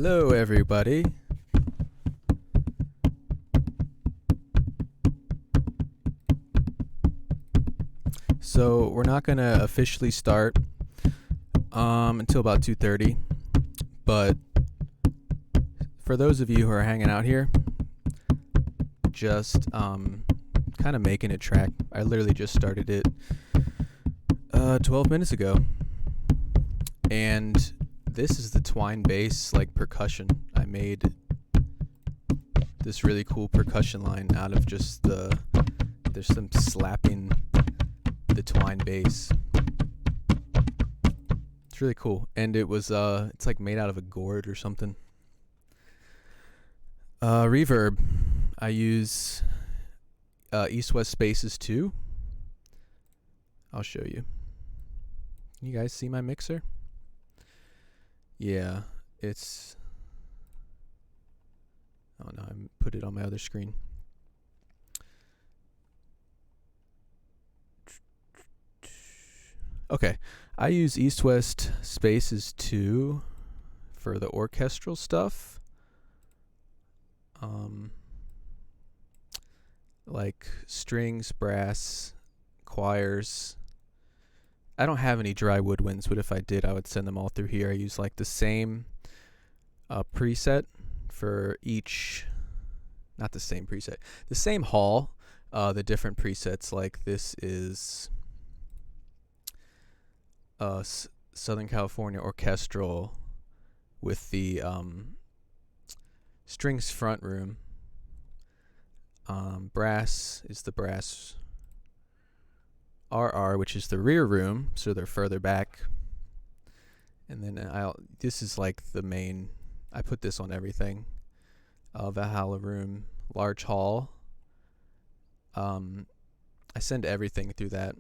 Hello, everybody. So we're not gonna officially start until about 2:30, but for those of you who are hanging out here, just kind of making it track. I literally just started it 12 minutes ago, and this is the twine bass like percussion. I made this really cool percussion line out of just there's some slapping the twine bass. It's really cool, and it was it's like made out of a gourd or something. Reverb, I use East-West Spaces 2. I'll show you. Can you guys see my mixer? Yeah, it's... Oh no, I put it on my other screen. Okay, I use East-West Spaces 2 for the orchestral stuff. Like strings, brass, choirs. I don't have any dry woodwinds, but if I did, I would send them all through here. I use like the same preset for each, not the same preset, the same hall, the different presets. Like this is Southern California Orchestral with the strings front room. Brass is the brass RR, which is the rear room, so they're further back. And then this is like the main, I put this on everything. Valhalla room, large hall. I send everything through that,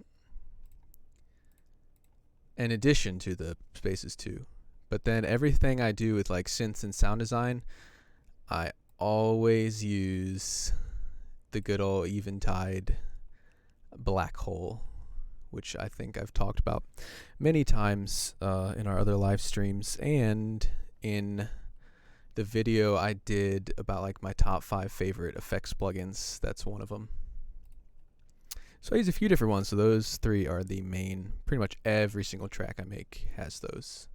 in addition to the Spaces 2. But then everything I do with like synths and sound design, I always use the good old Eventide black hole, which I think I've talked about many times in our other live streams and in the video I did about like my top 5 favorite effects plugins. That's one of them. So I use a few different ones. So those 3 are the main. Pretty much every single track I make has those.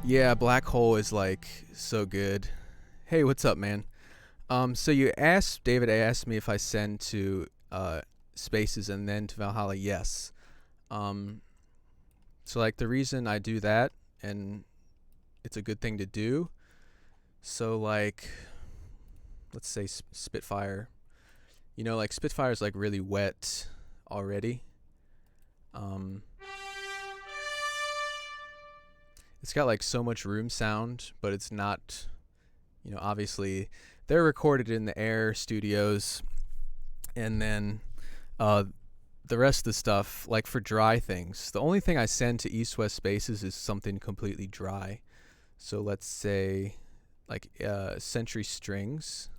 Yeah, black hole is like so good. Hey, what's up, man? So David asked me if I send to Spaces and then to Valhalla. Yes. So like the reason I do that, and it's a good thing to do. So like, let's say Spitfire. You know, like Spitfire is like really wet already. It's got like so much room sound, but it's not, you know, obviously they're recorded in the Air studios, and then the rest of the stuff, like for dry things, the only thing I send to East-West Spaces is something completely dry. So let's say like Century Strings,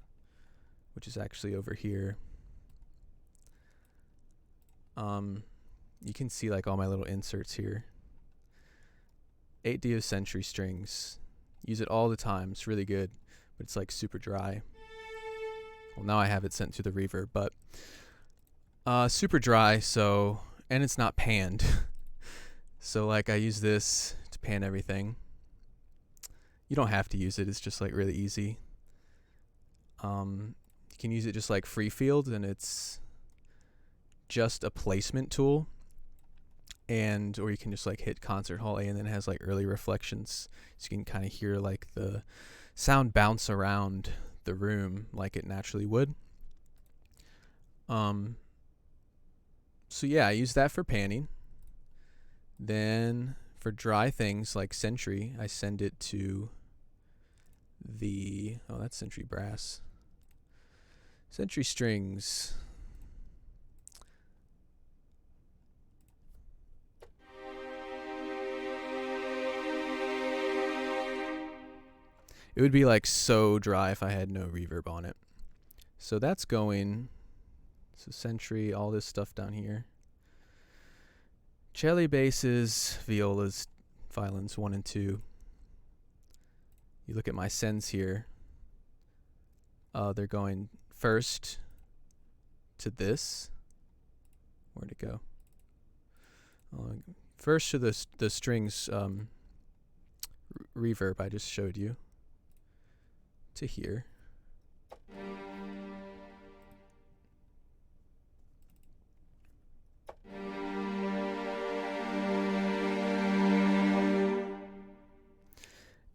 which is actually over here. You can see like all my little inserts here. 8D of Century Strings. Use it all the time. It's really good, but it's like super dry. Well, now I have it sent to the reverb, but super dry, so, and it's not panned. So like I use this to pan everything. You don't have to use it. It's just like really easy. You can use it just like free field, and it's just a placement tool. and or you can just like hit Concert Hall A, and then it has like early reflections, so you can kind of hear like the sound bounce around the room like it naturally would. So yeah, I use that for panning. Then for dry things like Sentry, I send it to the, oh, that's Sentry brass. Sentry strings. It would be like so dry if I had no reverb on it. So that's going, so Sentry, all this stuff down here. Cello basses, violas, violins 1 and 2. You look at my sends here. They're going first to this. Where'd it go? First to the strings reverb I just showed you. To here.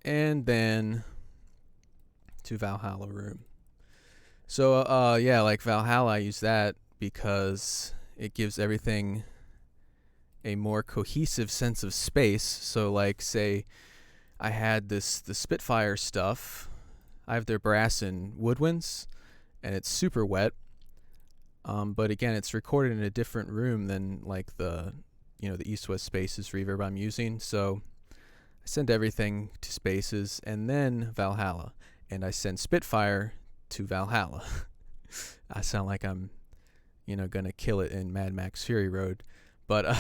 And then to Valhalla room. So yeah, like Valhalla, I use that because it gives everything a more cohesive sense of space. So like say I had the Spitfire stuff. I have their brass and woodwinds, and it's super wet. But again, it's recorded in a different room than like the East-West Spaces reverb I'm using. So I send everything to Spaces and then Valhalla, and I send Spitfire to Valhalla. I sound like I'm, gonna kill it in Mad Max Fury Road. But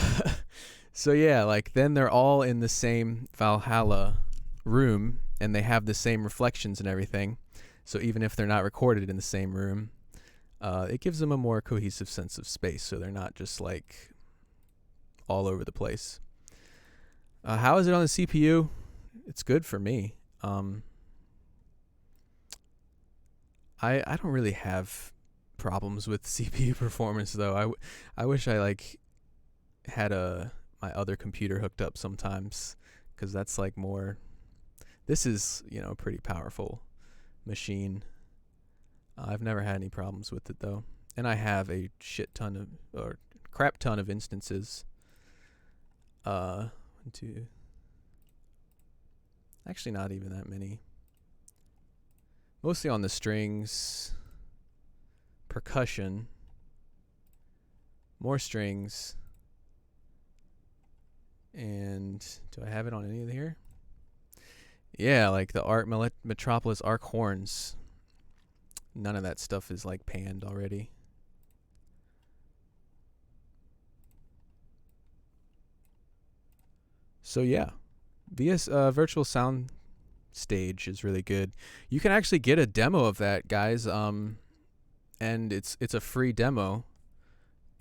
so yeah, like then they're all in the same Valhalla room, and they have the same reflections and everything. So even if they're not recorded in the same room, it gives them a more cohesive sense of space, so they're not just like all over the place. How is it on the CPU? It's good for me. I don't really have problems with CPU performance though. I wish I like had my other computer hooked up sometimes, because that's like more. This is a pretty powerful machine. I've never had any problems with it though, and I have a crap ton of instances. 1, 2. Actually, not even that many. Mostly on the strings, percussion, more strings, and do I have it on any of here? Yeah, like the Metropolis Arc horns. None of that stuff is like panned already. So yeah, VS Virtual Sound Stage is really good. You can actually get a demo of that, guys. And it's a free demo.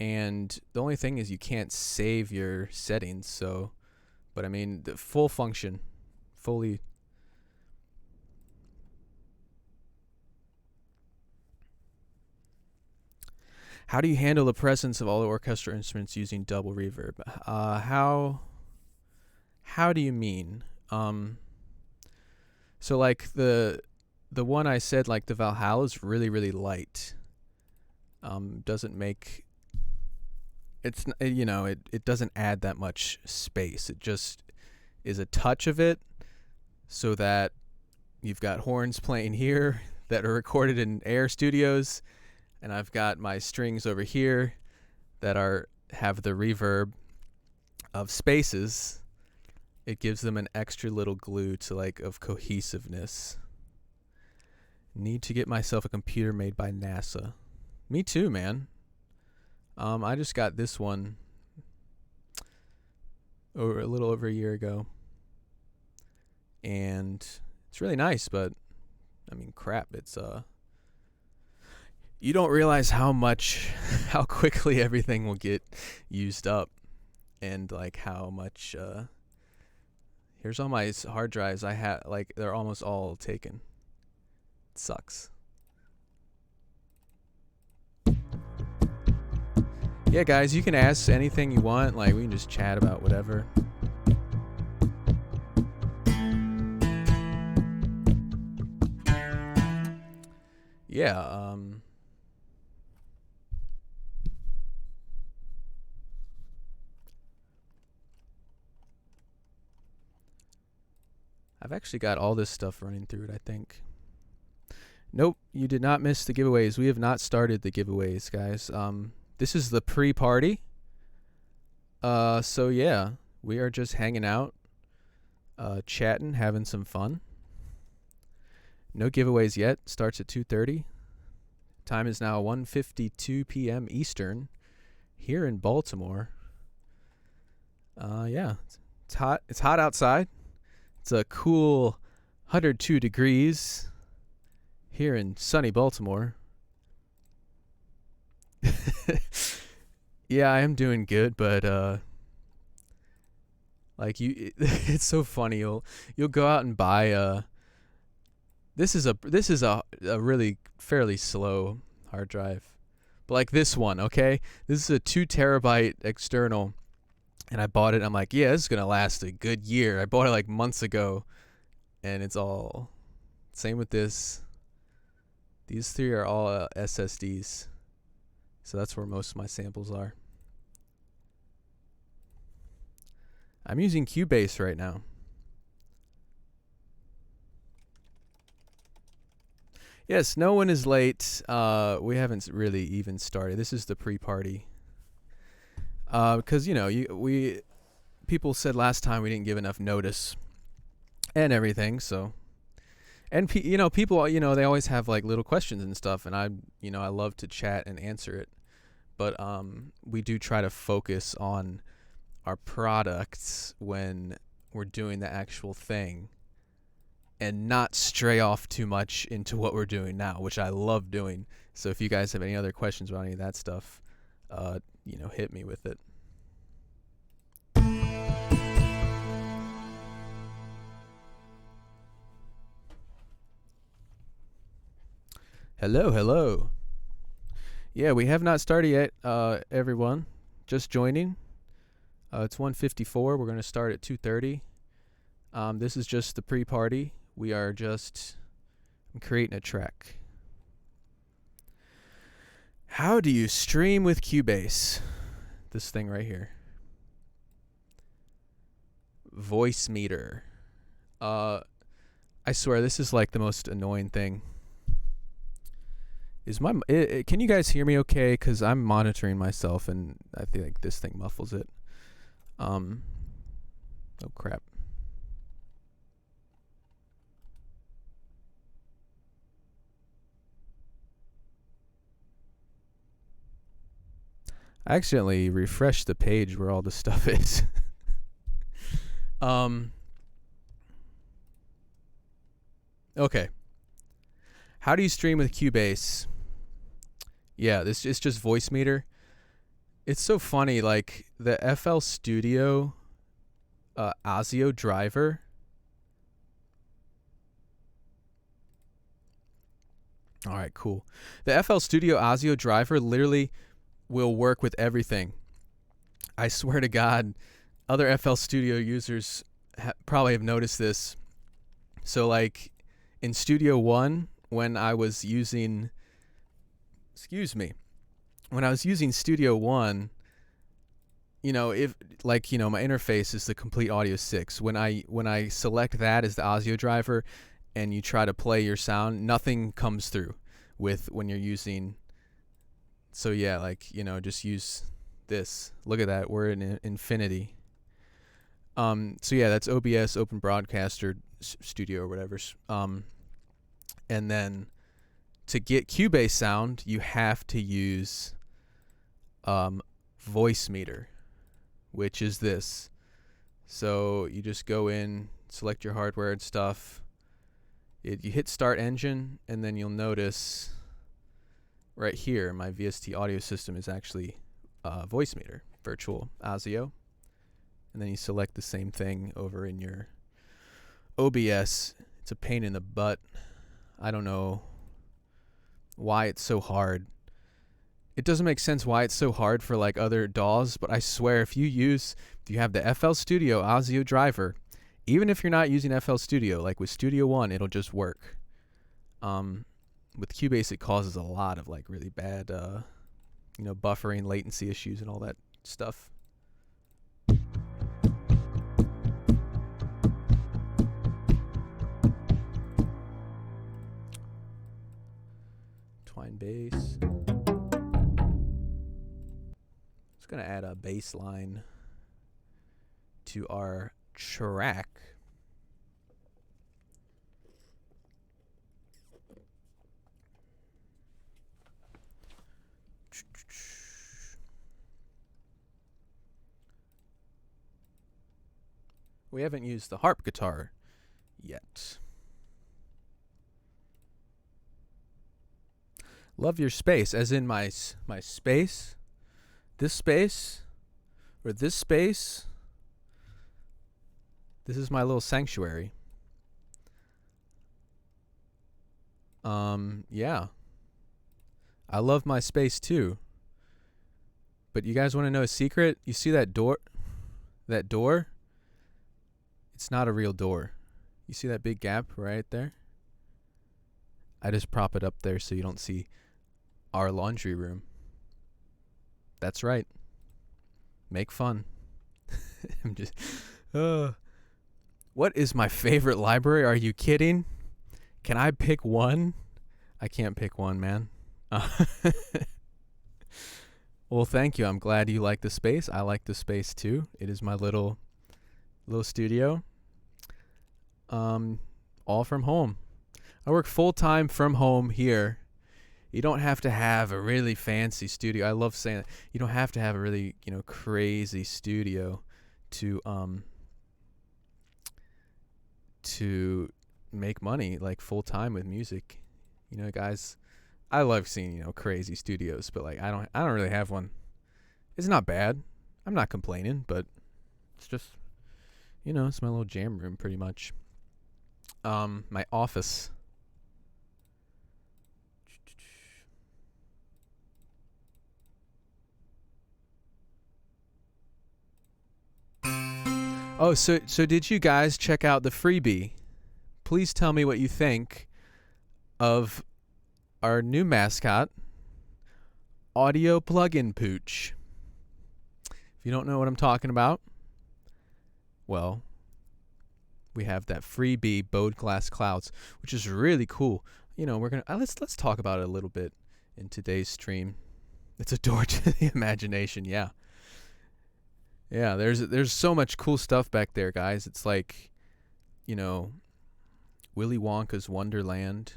And the only thing is you can't save your settings. So, but I mean the full function, fully. How do you handle the presence of all the orchestra instruments using double reverb? How do you mean? So like the one I said, like the Valhalla, is really, really light. Doesn't make it doesn't add that much space. It just is a touch of it, so that you've got horns playing here that are recorded in Air Studios, and I've got my strings over here that have the reverb of Spaces. It gives them an extra little glue to of cohesiveness. Need to get myself a computer made by NASA. Me too, man. I just got this one a little over a year ago, and it's really nice, but I mean, crap, it's you don't realize how quickly everything will get used up, and like how much here's all my hard drives I have, they're almost all taken. It sucks. Yeah, guys, you can ask anything you want. Like, we can just chat about whatever. Yeah, I've actually got all this stuff running through it, I think. Nope, you did not miss the giveaways. We have not started the giveaways, guys. This is the pre-party. So yeah, we are just hanging out, chatting, having some fun. No giveaways yet. Starts at 2:30. Time is now 1:52 p.m. Eastern here in Baltimore. Yeah, it's hot. It's hot outside. It's a cool 102 degrees here in sunny Baltimore. Yeah, I am doing good, but like it's so funny. You'll go out and buy this is a really fairly slow hard drive. But like this one, okay? This is a 2 terabyte external, and I bought it. I'm like, yeah, this is gonna last a good year. I bought it like months ago, and it's all same with this. These 3 are all SSDs, so that's where most of my samples are. I'm using Cubase right now. Yes, no one is late. We haven't really even started. This is the pre-party. Because people said last time we didn't give enough notice and everything. So, and people, they always have like little questions and stuff, and I love to chat and answer it. But we do try to focus on our products when we're doing the actual thing, and not stray off too much into what we're doing now, which I love doing. So if you guys have any other questions about any of that stuff, hit me with it. Hello. Yeah, we have not started yet, everyone. Just joining. It's 1:54. We're going to start at 2:30. This is just the pre-party. We are just creating a track. How do you stream with Cubase? This thing right here. Voice meter. I swear this is like the most annoying thing. Can you guys hear me okay? Because I'm monitoring myself and I feel like this thing muffles it. Oh crap. I accidentally refreshed the page where all the stuff is. Okay. How do you stream with Cubase? Yeah, this is just voice meter. It's so funny, like the FL Studio ASIO driver. All right, cool. The FL Studio ASIO driver literally will work with everything. I swear to God, other FL Studio users probably have noticed this. So like in Studio One, when I was using Studio One, if my interface is the Complete Audio 6, when I select that as the ASIO driver and you try to play your sound, nothing comes through with when you're using. So yeah, just use this. Look at that. We're in infinity. So yeah, that's OBS, Open Broadcaster Studio or whatever. And then to get Cubase sound, you have to use voice meter, which is this. So you just go in, select your hardware and stuff. You hit Start Engine, and then you'll notice right here, my VST audio system is actually voice meter, virtual ASIO. And then you select the same thing over in your OBS. It's a pain in the butt. I don't know why it's so hard. it doesn't make sense why it's so hard for like other DAWs, but I swear if you have the FL Studio Audio driver, even if you're not using FL Studio, like with Studio One, it'll just work. With Cubase, it causes a lot of like really bad, buffering, latency issues, and all that stuff. Twine bass. Just gonna add a bass line to our track. We haven't used the harp guitar yet. Love your space, as in my space, this space, or this space. This is my little sanctuary. Yeah. I love my space too. But you guys want to know a secret? You see that door? That door? It's not a real door. You see that big gap right there? I just prop it up there so you don't see our laundry room. That's right. Make fun. I'm just... What is my favorite library? Are you kidding? Can I pick one? I can't pick one, man. Well, thank you. I'm glad you like the space. I like the space too. It is my little studio. All from home. I work full-time from home here. You don't have to have a really fancy studio. I love saying that. You don't have to have a really, crazy studio to make money like full-time with music. Guys, I love seeing, crazy studios, but like I don't really have one. It's not bad. I'm not complaining, but it's just it's my little jam room pretty much. My office. Oh, so did you guys check out the freebie? Please tell me what you think of our new mascot, Audio Plugin Pooch. If you don't know what I'm talking about, well, we have that freebie Bode Glass Clouds, which is really cool. We're gonna let's talk about it a little bit in today's stream. It's a door to the imagination, yeah. Yeah, there's so much cool stuff back there, guys. It's like, Willy Wonka's Wonderland.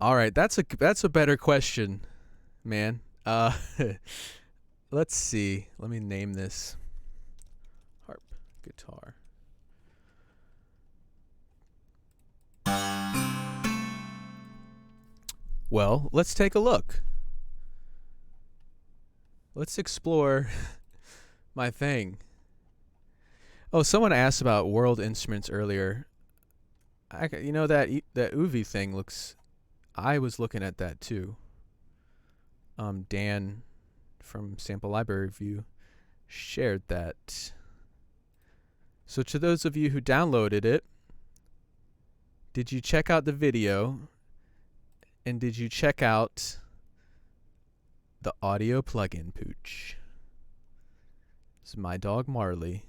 All right, that's a better question, man. Let's see. Let me name this harp guitar. Well, let's take a look. Let's explore my thing. Oh, someone asked about World Instruments earlier. That UV thing looks... I was looking at that too. Dan from Sample Library Review shared that. So to those of you who downloaded it, did you check out the video? And did you check out the audio plugin Pooch? This is my dog Marley,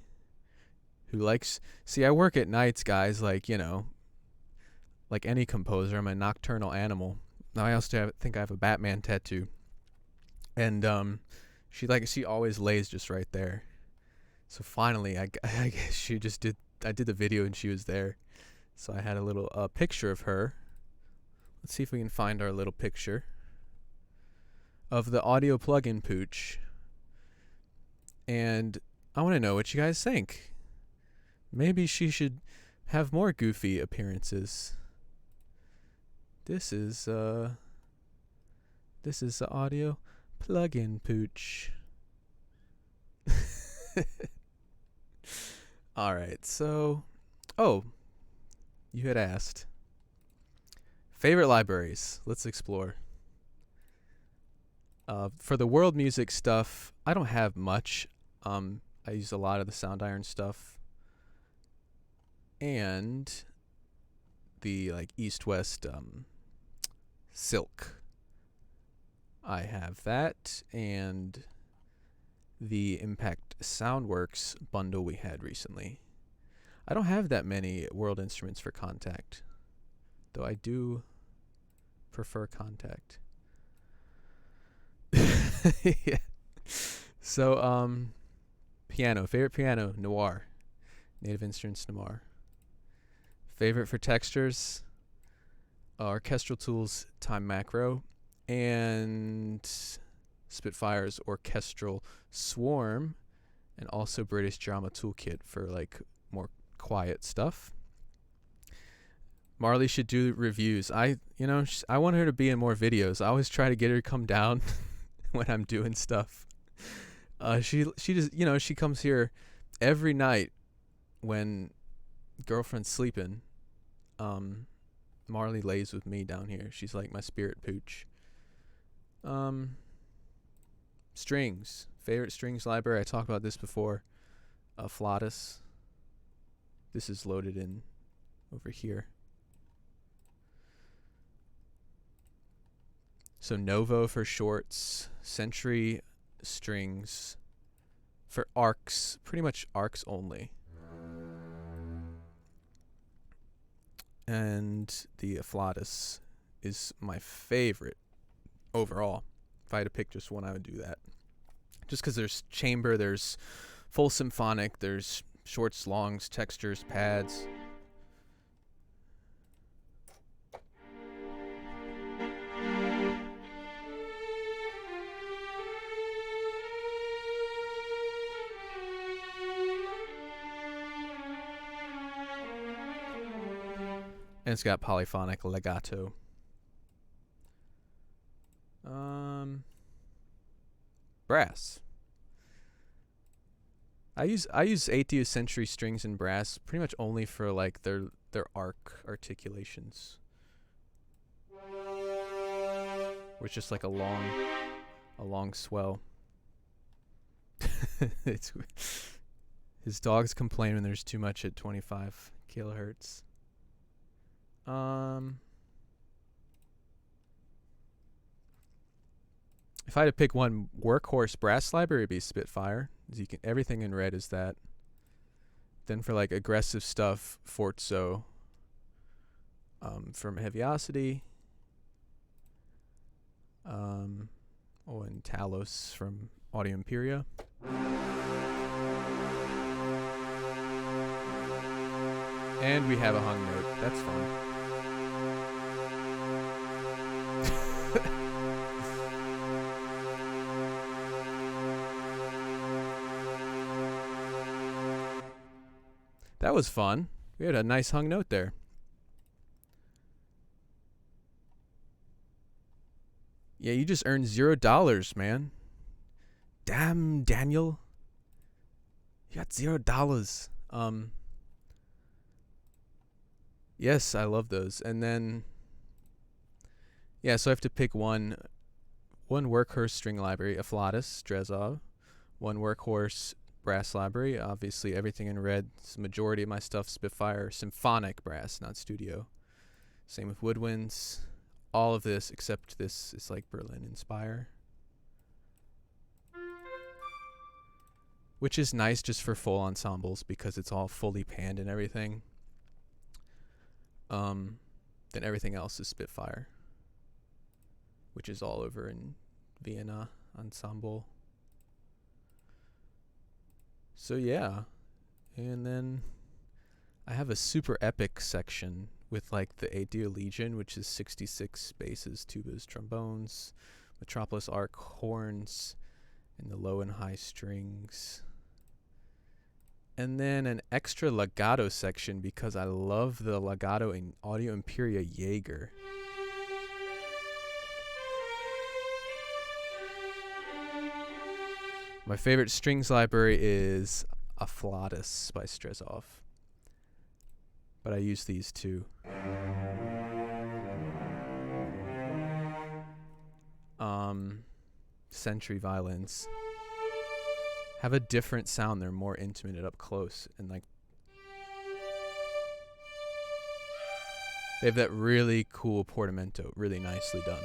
who likes... See, I work at nights, guys, like any composer. I'm a nocturnal animal. Now I also think I have a Batman tattoo. And she always lays just right there. So finally, I guess I did the video and she was there. So I had a little picture of her. Let's see if we can find our little picture of the audio plugin Pooch. And I want to know what you guys think. Maybe she should have more goofy appearances. This is the audio plugin Pooch. All right, so you had asked Favorite libraries. Let's explore. For the world music stuff, I don't have much. I use a lot of the Soundiron stuff. And the like East-West Silk. I have that, and the Impact Soundworks bundle we had recently. I don't have that many world instruments for Contact, though I do prefer Contact. Yeah. So, piano. Favorite piano, Noir. Native Instruments Noir. Favorite for textures, Orchestral Tools Time Macro, and Spitfire's Orchestral Swarm, and also British Drama Toolkit for like more quiet stuff. Marley should do reviews. I want her to be in more videos. I always try to get her to come down when I'm doing stuff. She just, she comes here every night when girlfriend's sleeping. Marley lays with me down here. She's like my spirit pooch. Strings. Favorite strings library. I talked about this before. Flautus. This is loaded in over here. So Novo for shorts. Century strings for arcs. Pretty much arcs only. And the Flautus is my favorite overall. If I had to pick just one, I would do that. Just because there's chamber, there's full symphonic, there's shorts, longs, textures, pads. And it's got polyphonic legato. Brass. I use 80th century strings and brass pretty much only for like their arc articulations. Which is just like a long swell. His dogs complain when there's too much at 25 kilohertz. If I had to pick one workhorse brass library, it'd be Spitfire. Everything in red is that. Then for like aggressive stuff, Forzo from Heaviosity. And Talos from Audio Imperia. And we have a hung note. That's fun. That was fun. We had a nice hung note there. Yeah, you just earned $0, man. Damn, Daniel. You got $0. Yes, I love those. And then, yeah, so I have to pick one workhorse string library, a Flautus, Drezov. One workhorse brass library, obviously everything in red. It's the majority of my stuff, Spitfire, symphonic brass, not studio. Same with woodwinds. All of this, except this, is like Berlin Inspire. Which is nice just for full ensembles because it's all fully panned and everything. Then everything else is Spitfire, which is all over in Vienna ensemble. So yeah, and then I have a super epic section with like the Aedio Legion, which is 66 basses, tubas, trombones, Metropolis arc, horns, and the low and high strings. And then an extra legato section because I love the legato in Audio Imperia Jaeger. My favorite strings library is a Flautus by Strezov. But I use these too. century violins have a different sound. They're more intimate and up close, and like they have that really cool portamento, really nicely done.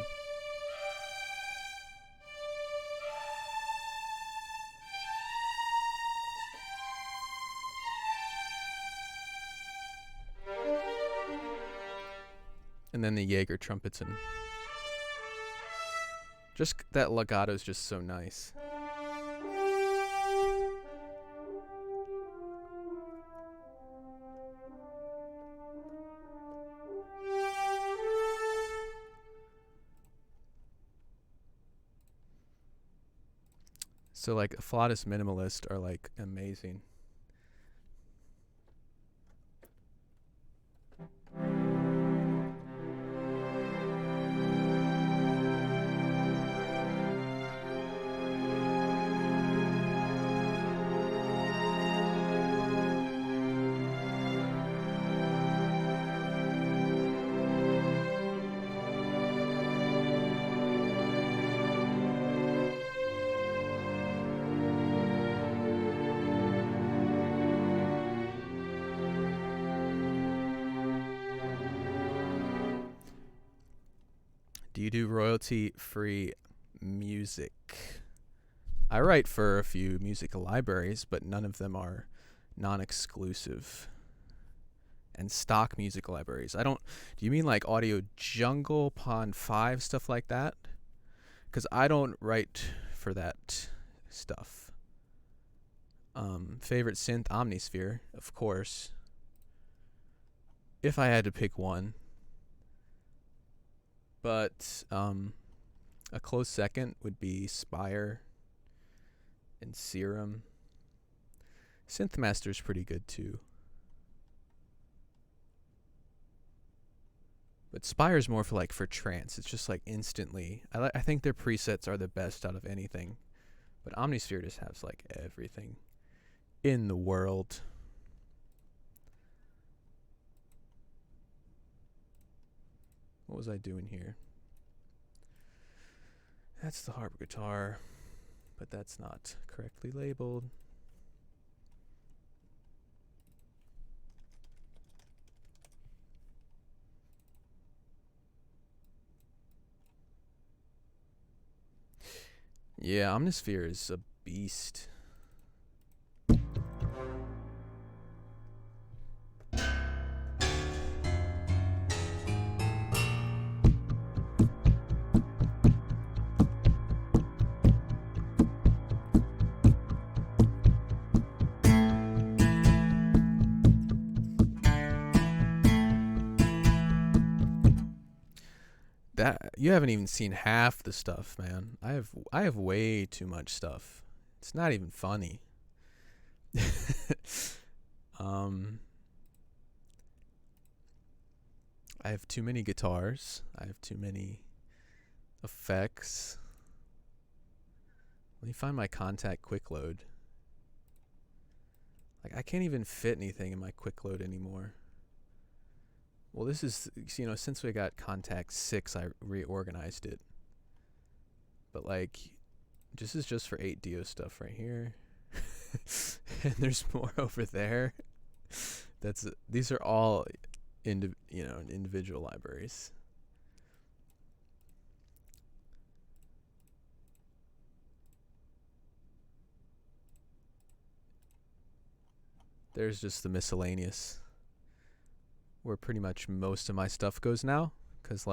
And then the Jaeger trumpets, and just that legato is just so nice. So like flautist minimalist are like amazing. Do you do royalty-free music? I write for a few music libraries, but none of them are non-exclusive. And stock music libraries. Do you mean like Audio Jungle, Pond 5, stuff like that? Because I don't write for that stuff. Favorite synth, Omnisphere, of course. If I had to pick one. But a close second would be Spire and Serum. Synthmaster's pretty good too. But Spire's more for trance. It's just like instantly. I think their presets are the best out of anything. But Omnisphere just has like everything in the world. What was I doing here? That's the harp guitar, but that's not correctly labeled. Yeah, Omnisphere is a beast. That you haven't even seen half the stuff, man. I have way too much stuff. It's not even funny. I have too many guitars. I have too many effects. Let me find my contact quick load. Like I can't even fit anything in my quick load anymore. Well, this is, since we got Contact 6, I reorganized it. But, this is just for 8-Dio stuff right here. And there's more over there. These are all, individual libraries. There's just the miscellaneous, where pretty much most of my stuff goes now, because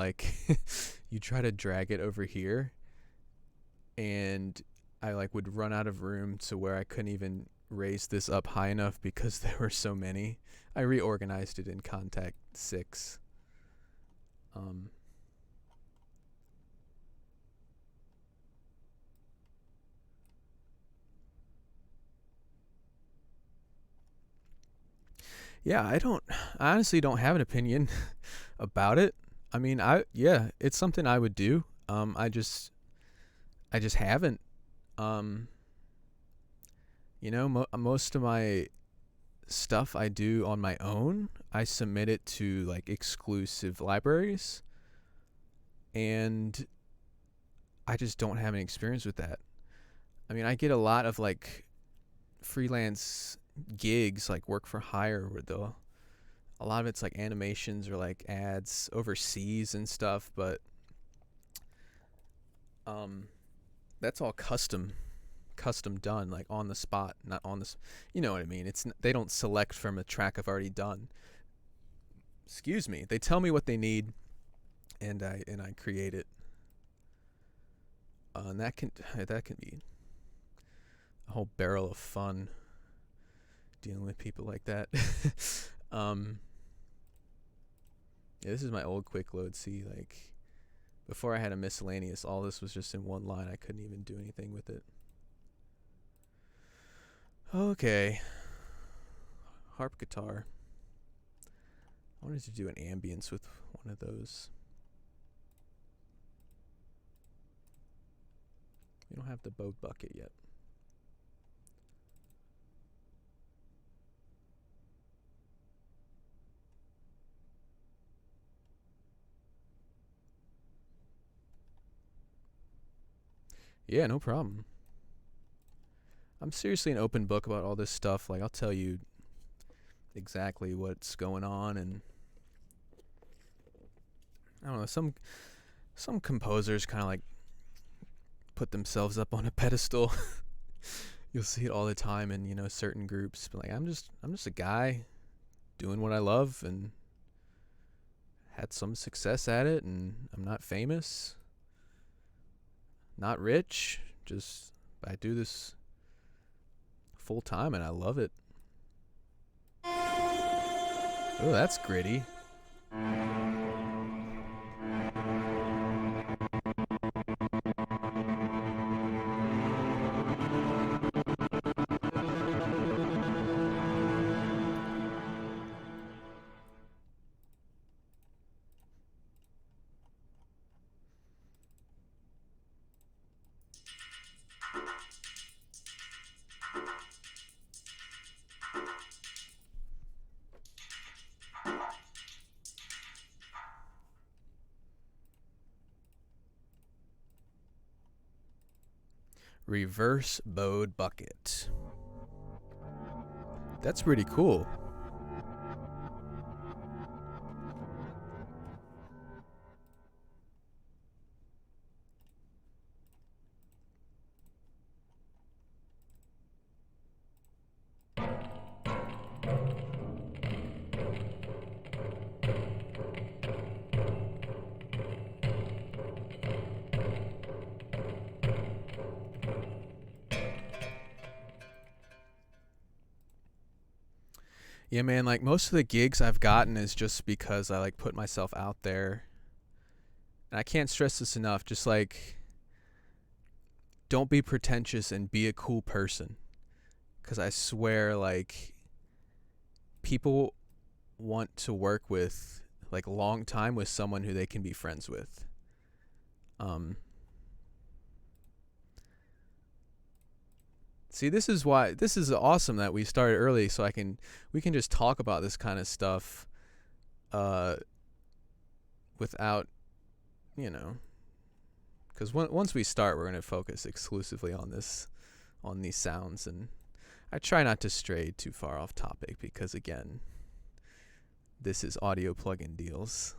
you try to drag it over here and I would run out of room to where I couldn't even raise this up high enough because there were so many. I reorganized it in Contact 6. Yeah, I honestly don't have an opinion about it. I mean, it's something I would do. I just haven't. Most of my stuff I do on my own. I submit it to exclusive libraries, and I just don't have any experience with that. I mean, I get a lot of like freelance gigs, like work for hire, where a lot of it's like animations or like ads overseas and stuff, but that's all custom done, like on the spot, not on this, you know what I mean? They don't select from a track I've already done. Excuse me. They tell me what they need, and I create it. And that can be a whole barrel of fun dealing with people like that. Yeah, this is my old quick load. See, like before I had a miscellaneous, all this was just in one line. I couldn't even do anything with it. Okay. Harp guitar. I wanted to do an ambience with one of those. We don't have the bow bucket yet. Yeah, no problem. I'm seriously an open book about all this stuff. Like, I'll tell you exactly what's going on, and I don't know, some composers kind of like put themselves up on a pedestal. You'll see it all the time in, you know, certain groups. But like, I'm just a guy doing what I love and had some success at it, and I'm not famous, not rich, just I do this full time and I love it. Oh, that's gritty. Reverse bowed bucket. That's pretty cool. Yeah, man, like most of the gigs I've gotten is just because I like put myself out there. And I can't stress this enough, just like don't be pretentious and be a cool person. 'Cause I swear, like, people want to work with like a long time with someone who they can be friends with. See, this is awesome that we started early, so we can just talk about this kind of stuff without, you know, because once we start, we're going to focus exclusively on these sounds, and I try not to stray too far off topic because, again, this is audio plugin deals,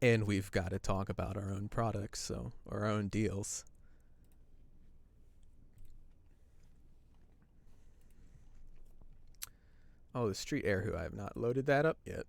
and we've got to talk about our own products, so our own deals. Oh, the Street Air, who I have not loaded that up yet.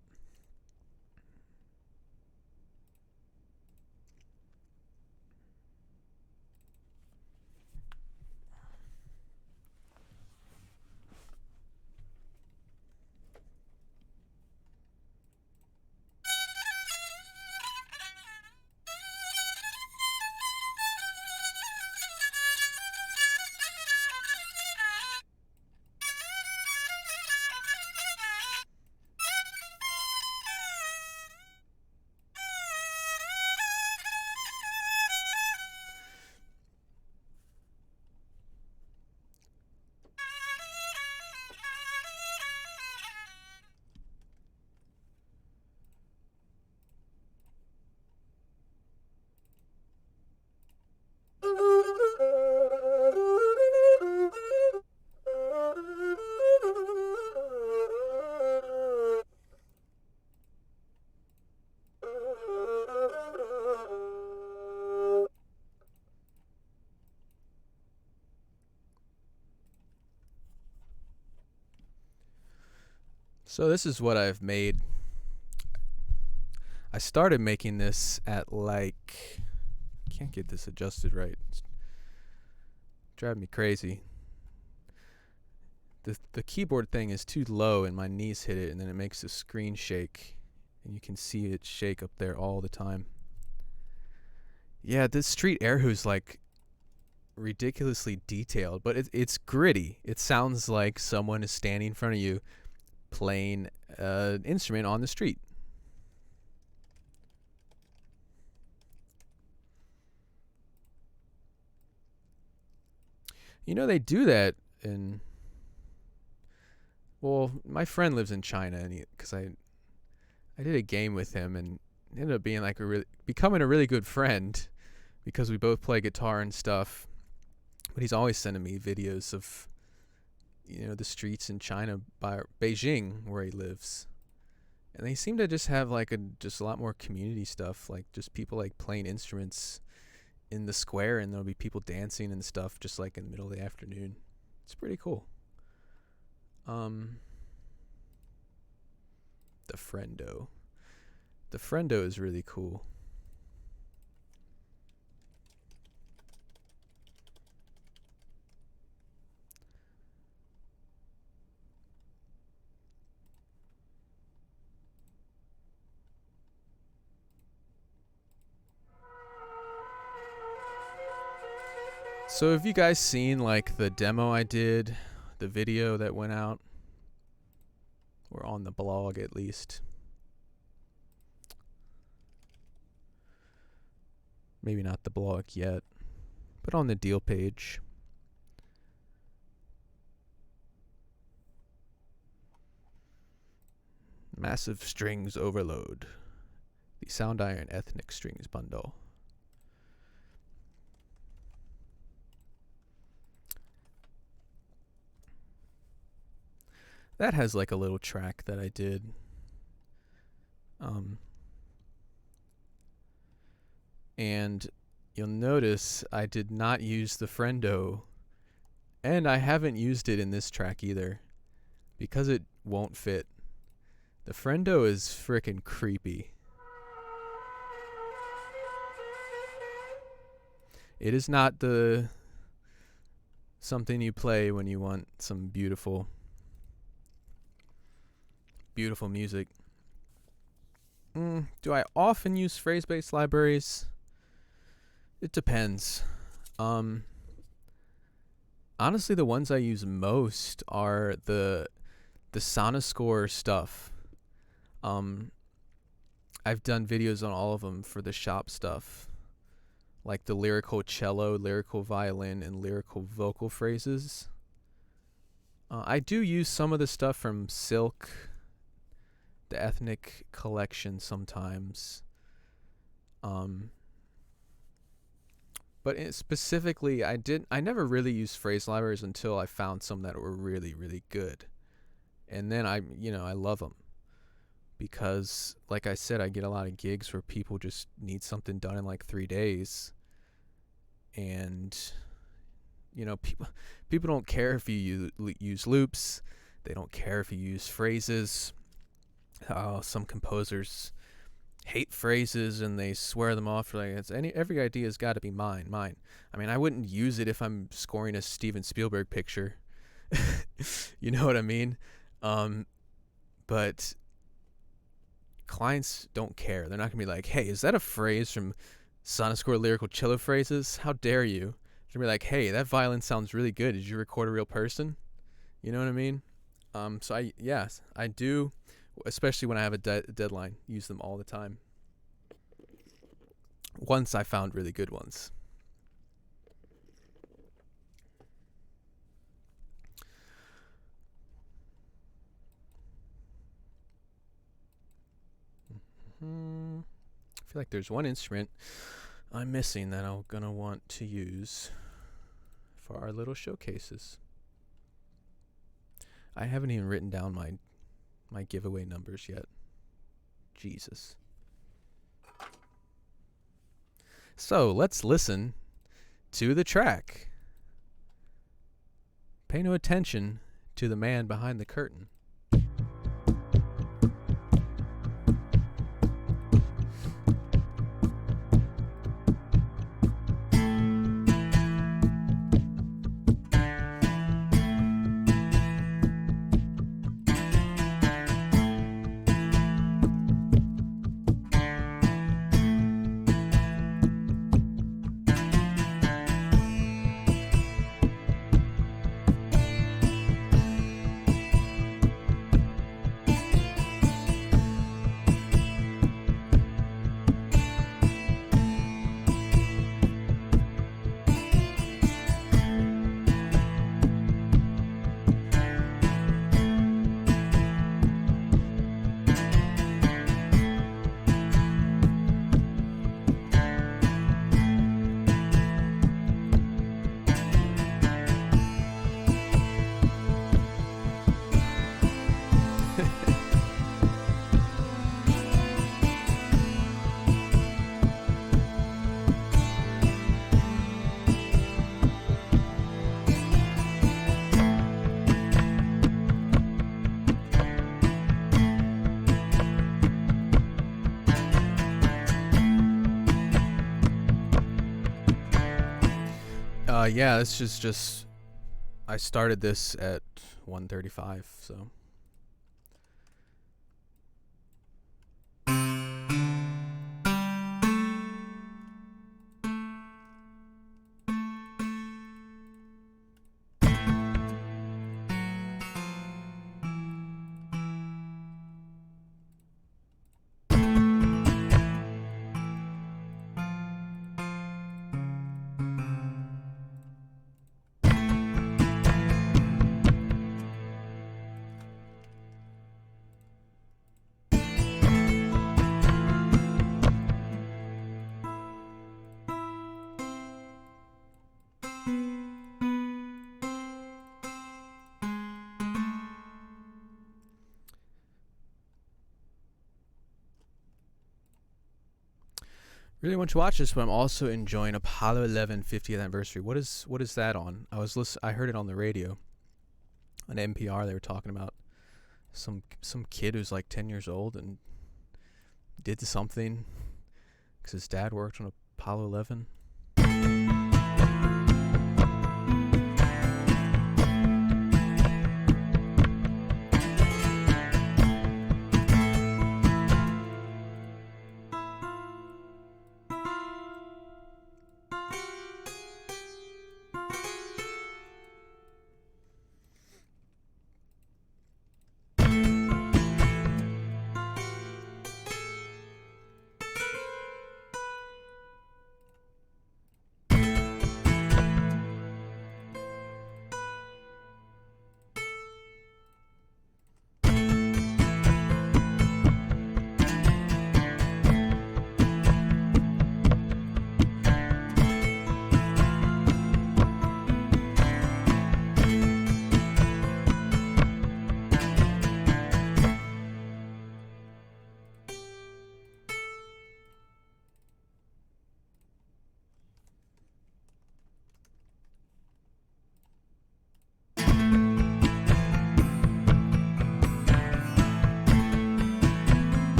So this is what I've made. I started making this at like, can't get this adjusted right. It's driving me crazy. The keyboard thing is too low and my knees hit it and then it makes the screen shake. And you can see it shake up there all the time. Yeah, this street air who's like ridiculously detailed, but it's gritty. It sounds like someone is standing in front of you playing an instrument on the street. You know, they do that in, well, my friend lives in China, and because I did a game with him and it ended up being like becoming a really good friend because we both play guitar and stuff. But he's always sending me videos of, you know, the streets in China by Beijing where he lives. And they seem to just have like just a lot more community stuff, like just people like playing instruments in the square and there'll be people dancing and stuff just like in the middle of the afternoon. It's pretty cool. The Friendo. The Friendo is really cool. So have you guys seen like the demo I did, the video that went out, or on the blog at least? Maybe not the blog yet, but on the deal page. Massive Strings Overload, the Soundiron Ethnic Strings Bundle. That has like a little track that I did. And you'll notice I did not use the Friendo, and I haven't used it in this track either because it won't fit. The Friendo is frickin' creepy. It is not something you play when you want some beautiful music. Do I often use phrase-based libraries? It depends. Honestly, the ones I use most are the Sonoscore stuff. I've done videos on all of them for the shop stuff, like the lyrical cello, lyrical violin, and lyrical vocal phrases. I do use some of the stuff from Silk, the Ethnic collection sometimes. But specifically, I never really used phrase libraries until I found some that were really, really good. And then I love them. Because, like I said, I get a lot of gigs where people just need something done in like 3 days. And, you know, people don't care if you use loops. They don't care if you use phrases. Some composers hate phrases and they swear them off. Like every idea's got to be mine. I mean, I wouldn't use it if I'm scoring a Steven Spielberg picture. You know what I mean? But clients don't care. They're not gonna be like, "Hey, is that a phrase from Sonoscore Lyrical Cello Phrases? How dare you?" They're gonna be like, "Hey, that violin sounds really good. Did you record a real person?" You know what I mean? So I do, especially when I have a deadline, use them all the time. Once I found really good ones. I feel like there's one instrument I'm missing that I'm gonna want to use for our little showcases. I haven't even written down my giveaway numbers yet. Jesus. So let's listen to the track. Pay no attention to the man behind the curtain. Yeah, this is just I started this at 1:35, so. Really want to watch this, but I'm also enjoying Apollo 11 50th anniversary. What is that on? I heard it on the radio, on NPR. They were talking about some kid who's like 10 years old and did something because his dad worked on Apollo 11.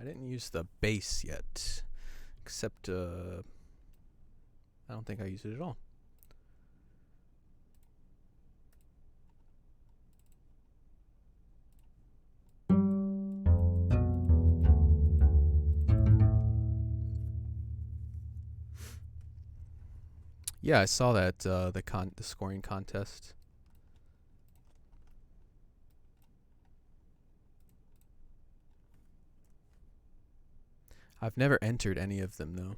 I didn't use the bass yet, except I don't think I used it at all. Yeah, I saw that the scoring contest. I've never entered any of them though.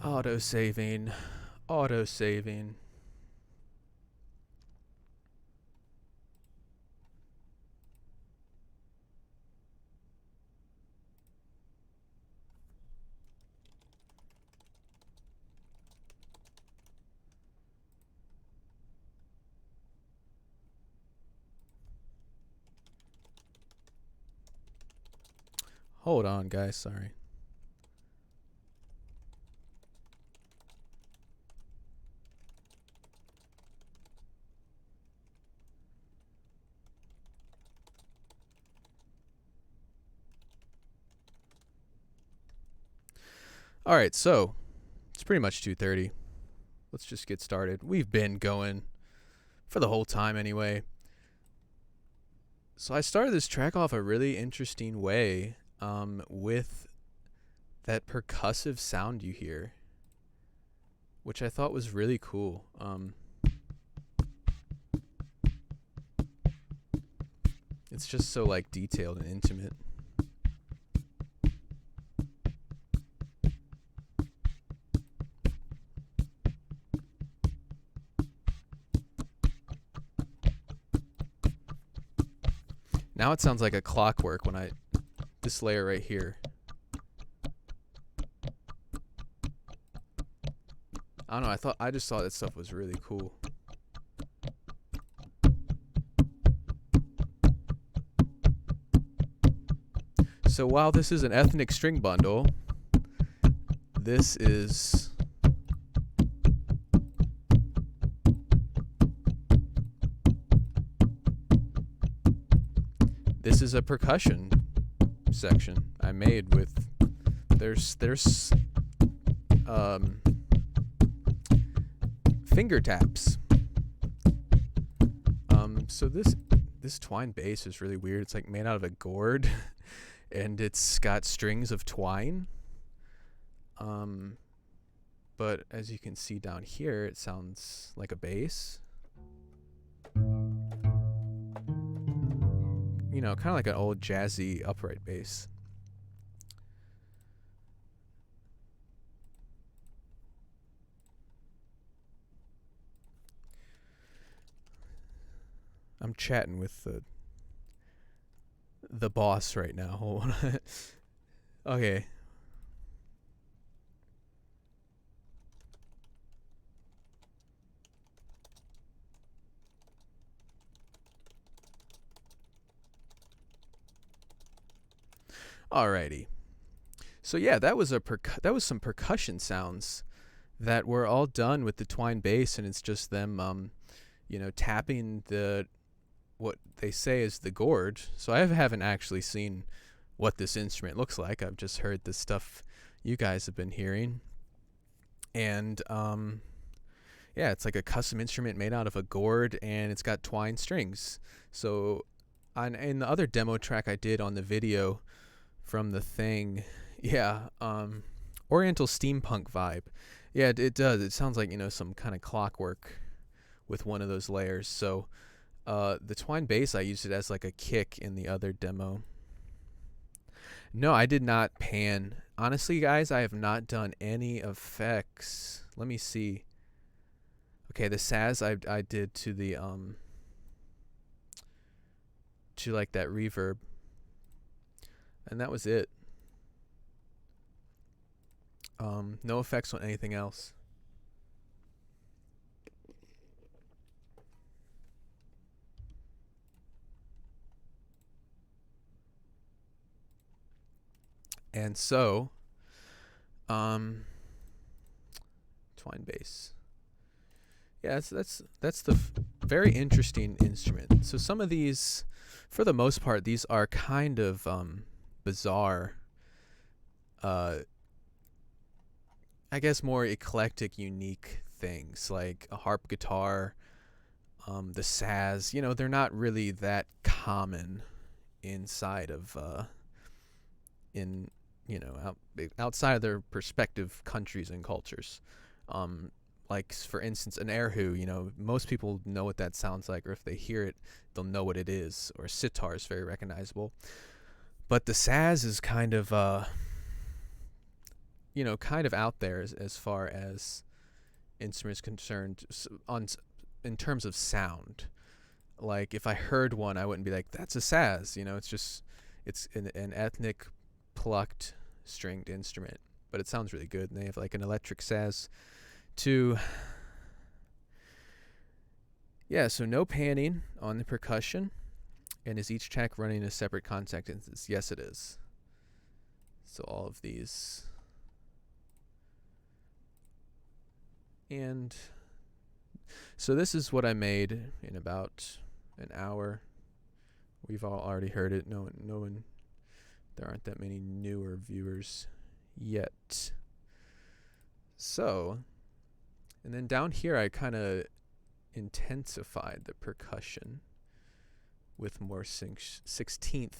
Auto-saving. Auto-saving. Hold on, guys. Sorry. All right, so it's pretty much 2:30. Let's just get started. We've been going for the whole time anyway. So I started this track off a really interesting way with that percussive sound you hear, which I thought was really cool. It's just so like detailed and intimate. Now it sounds like a clockwork when this layer right here. I don't know, I just thought that stuff was really cool. So while this is an ethnic string bundle, this is a percussion section I made with there's finger taps. So this twine bass is really weird. It's like made out of a gourd and it's got strings of twine. But as you can see down here, it sounds like a bass. You know, kind of like an old jazzy upright bass. I'm chatting with the boss right now. Hold on. Okay. Alrighty. So yeah, that was some percussion sounds that were all done with the twine bass, and it's just them you know, tapping what they say is the gourd. So I haven't actually seen what this instrument looks like. I've just heard the stuff you guys have been hearing. And yeah, it's like a custom instrument made out of a gourd, and it's got twine strings. So in the other demo track I did on the video from the thing, yeah, Oriental steampunk vibe. Yeah, it does. It sounds like, you know, some kind of clockwork with one of those layers. So the twine bass, I used it as like a kick in the other demo. No, I did not pan. Honestly, guys, I have not done any effects. Let me see. Okay, the Saz I did to the to like that reverb. And that was it. No effects on anything else. And so, twine bass. Yeah, that's the very interesting instrument. So some of these, for the most part, these are kind of bizarre. I guess more eclectic, unique things like a harp guitar, the Saz. You know, they're not really that common inside of outside of their respective countries and cultures. Like for instance, an erhu. You know, most people know what that sounds like, or if they hear it, they'll know what it is. Or sitar is very recognizable. But the Saz is kind of kind of out there as far as instruments concerned in terms of sound. Like if I heard one, I wouldn't be like, that's a Saz. You know, it's an ethnic plucked stringed instrument, but it sounds really good. And they have like an electric Saz too. Yeah, so no panning on the percussion. And is each track running a separate contact instance? Yes, it is. So all of these. And so this is what I made in about an hour. We've all already heard it. No one. There aren't that many newer viewers yet. So, and then down here I kind of intensified the percussion with more 16th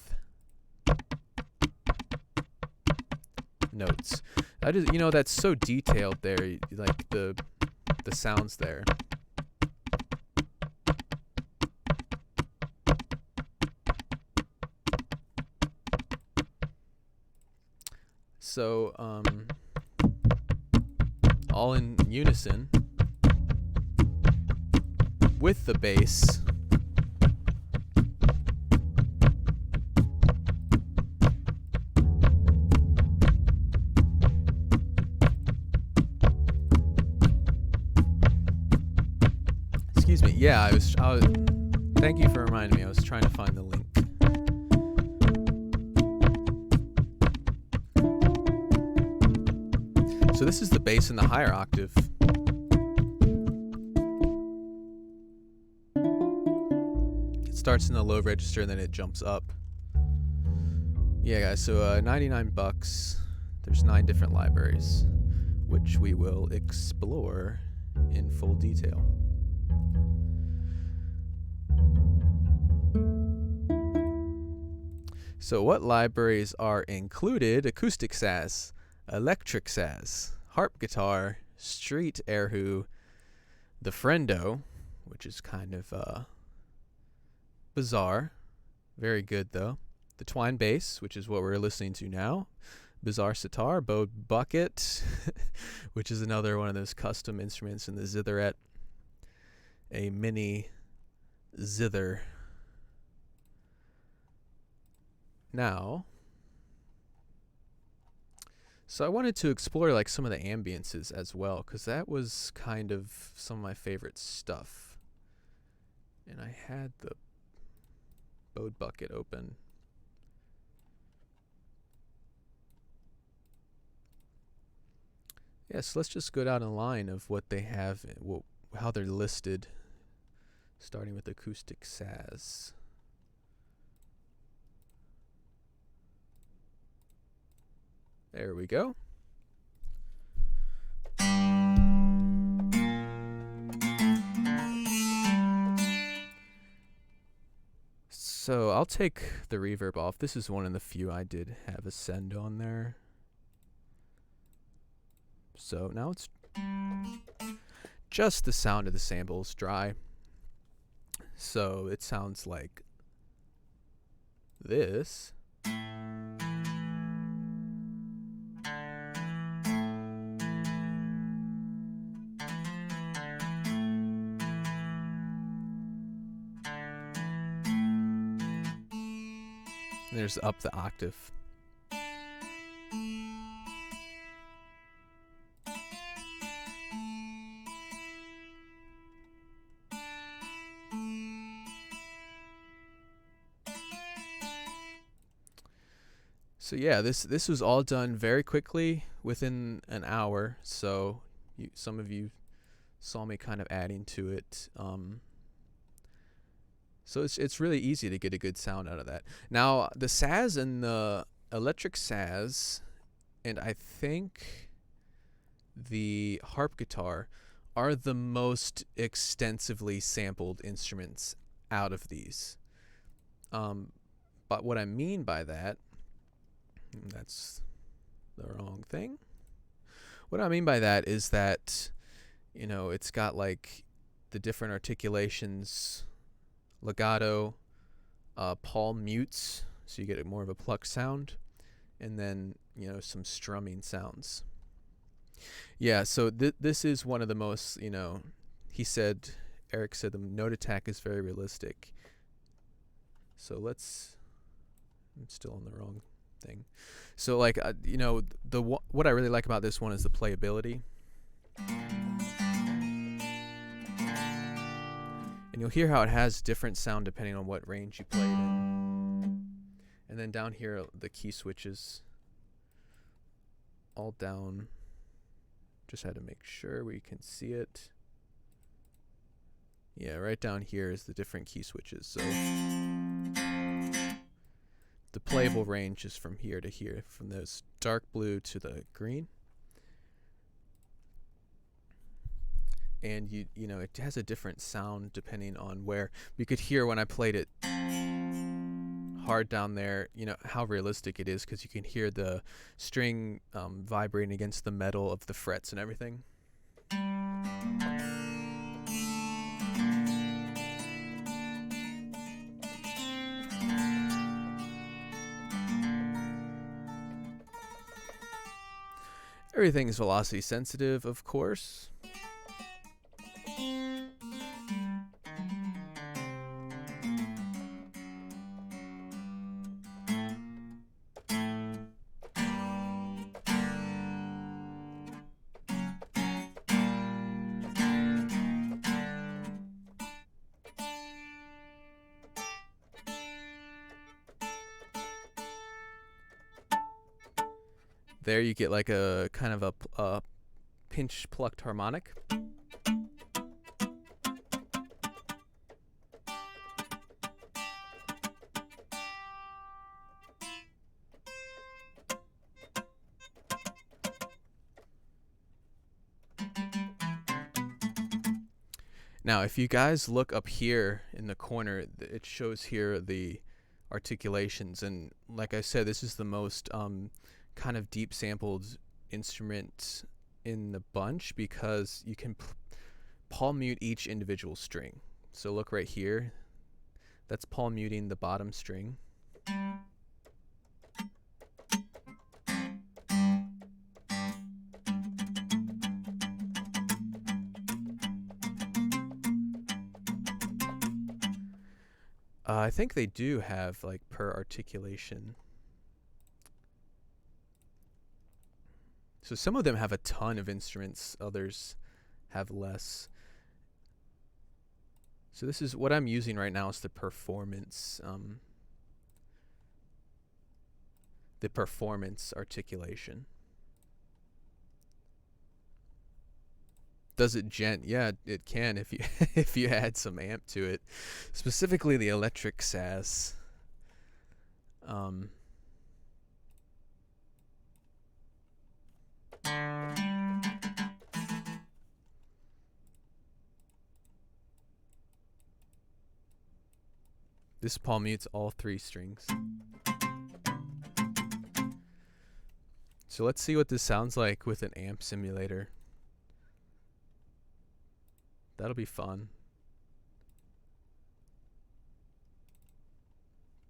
notes. I just, you know, that's so detailed there, like the sounds there. So, all in unison with the bass. Excuse me. Yeah, I was thank you for reminding me. I was trying to find the link. So this is the bass in the higher octave. It starts in the low register and then it jumps up. Yeah, guys, so 99 bucks. There's 9 different libraries, which we will explore in full detail. So what libraries are included? Acoustic saz, electric saz, harp guitar, street erhu, the friendo, which is kind of bizarre, very good though, the twine bass, which is what we're listening to now, bizarre sitar, bowed bucket, which is another one of those custom instruments in the zitherette, a mini zither. Now, so I wanted to explore like some of the ambiences as well, because that was kind of some of my favorite stuff. And I had the bowed bucket open. Yeah, so let's just go down a line of what they have, how they're listed, starting with acoustic saz. There we go. So I'll take the reverb off. This is one of the few I did have a send on there. So now it's just the sound of the samples dry. So it sounds like this. And there's up the octave. So yeah, this was all done very quickly within an hour. So some of you saw me kind of adding to it. So it's really easy to get a good sound out of that. Now the saz and the electric saz, and I think the harp guitar, are the most extensively sampled instruments out of these. But what I mean by that, that's the wrong thing. What I mean by that is that, you know, it's got like the different articulations, legato, palm mutes, so you get more of a pluck sound, and then, you know, some strumming sounds. Yeah, so this is one of the most, you know, Eric said the note attack is very realistic. So I'm still on the wrong thing. So like, you know, what I really like about this one is the playability. And you'll hear how it has different sound depending on what range you play it in. And then down here, the key switches all down. Just had to make sure we can see it. Yeah, right down here is the different key switches. So the playable range is from here to here, from those dark blue to the green. and you know, it has a different sound depending on where. You could hear when I played it hard down there, you know, how realistic it is, because you can hear the string vibrating against the metal of the frets and everything. Everything is velocity sensitive, of course. There you get like a kind of a pinch plucked harmonic. Now, if you guys look up here in the corner, it shows here the articulations, and like I said, this is the most kind of deep sampled instrument in the bunch, because you can palm mute each individual string. So look right here, that's palm muting the bottom string. I think they do have like per articulation. So some of them have a ton of instruments, others have less. So this is what I'm using right now, is the performance articulation. Does it gent? Yeah, it can if you if you add some amp to it, specifically the electric sass. This palm mutes all three strings. So let's see what this sounds like with an amp simulator. That'll be fun.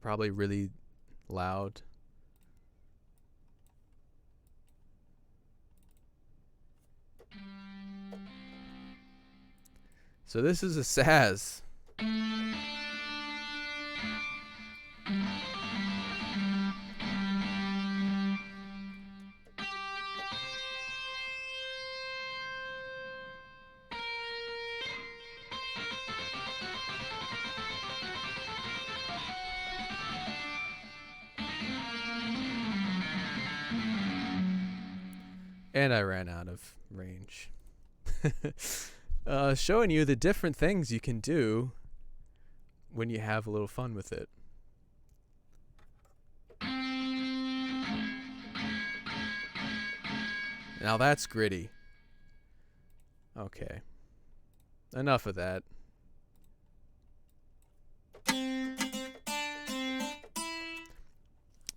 Probably really loud. So this is a saz. And I ran out of range. Showing you the different things you can do when you have a little fun with it. Now that's gritty. Okay. Enough of that.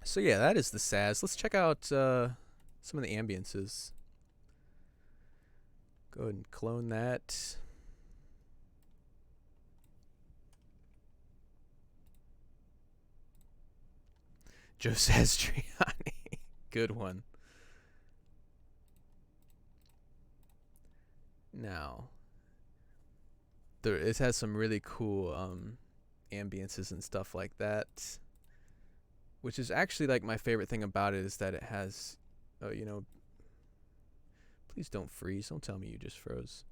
So yeah, that is the saz. Let's check out some of the ambiences. Go ahead and clone that. Joe Sastriani. Good one. Now, it has some really cool ambiences and stuff like that, which is actually like my favorite thing about it, is that it has, you know, please don't freeze. Don't tell me you just froze.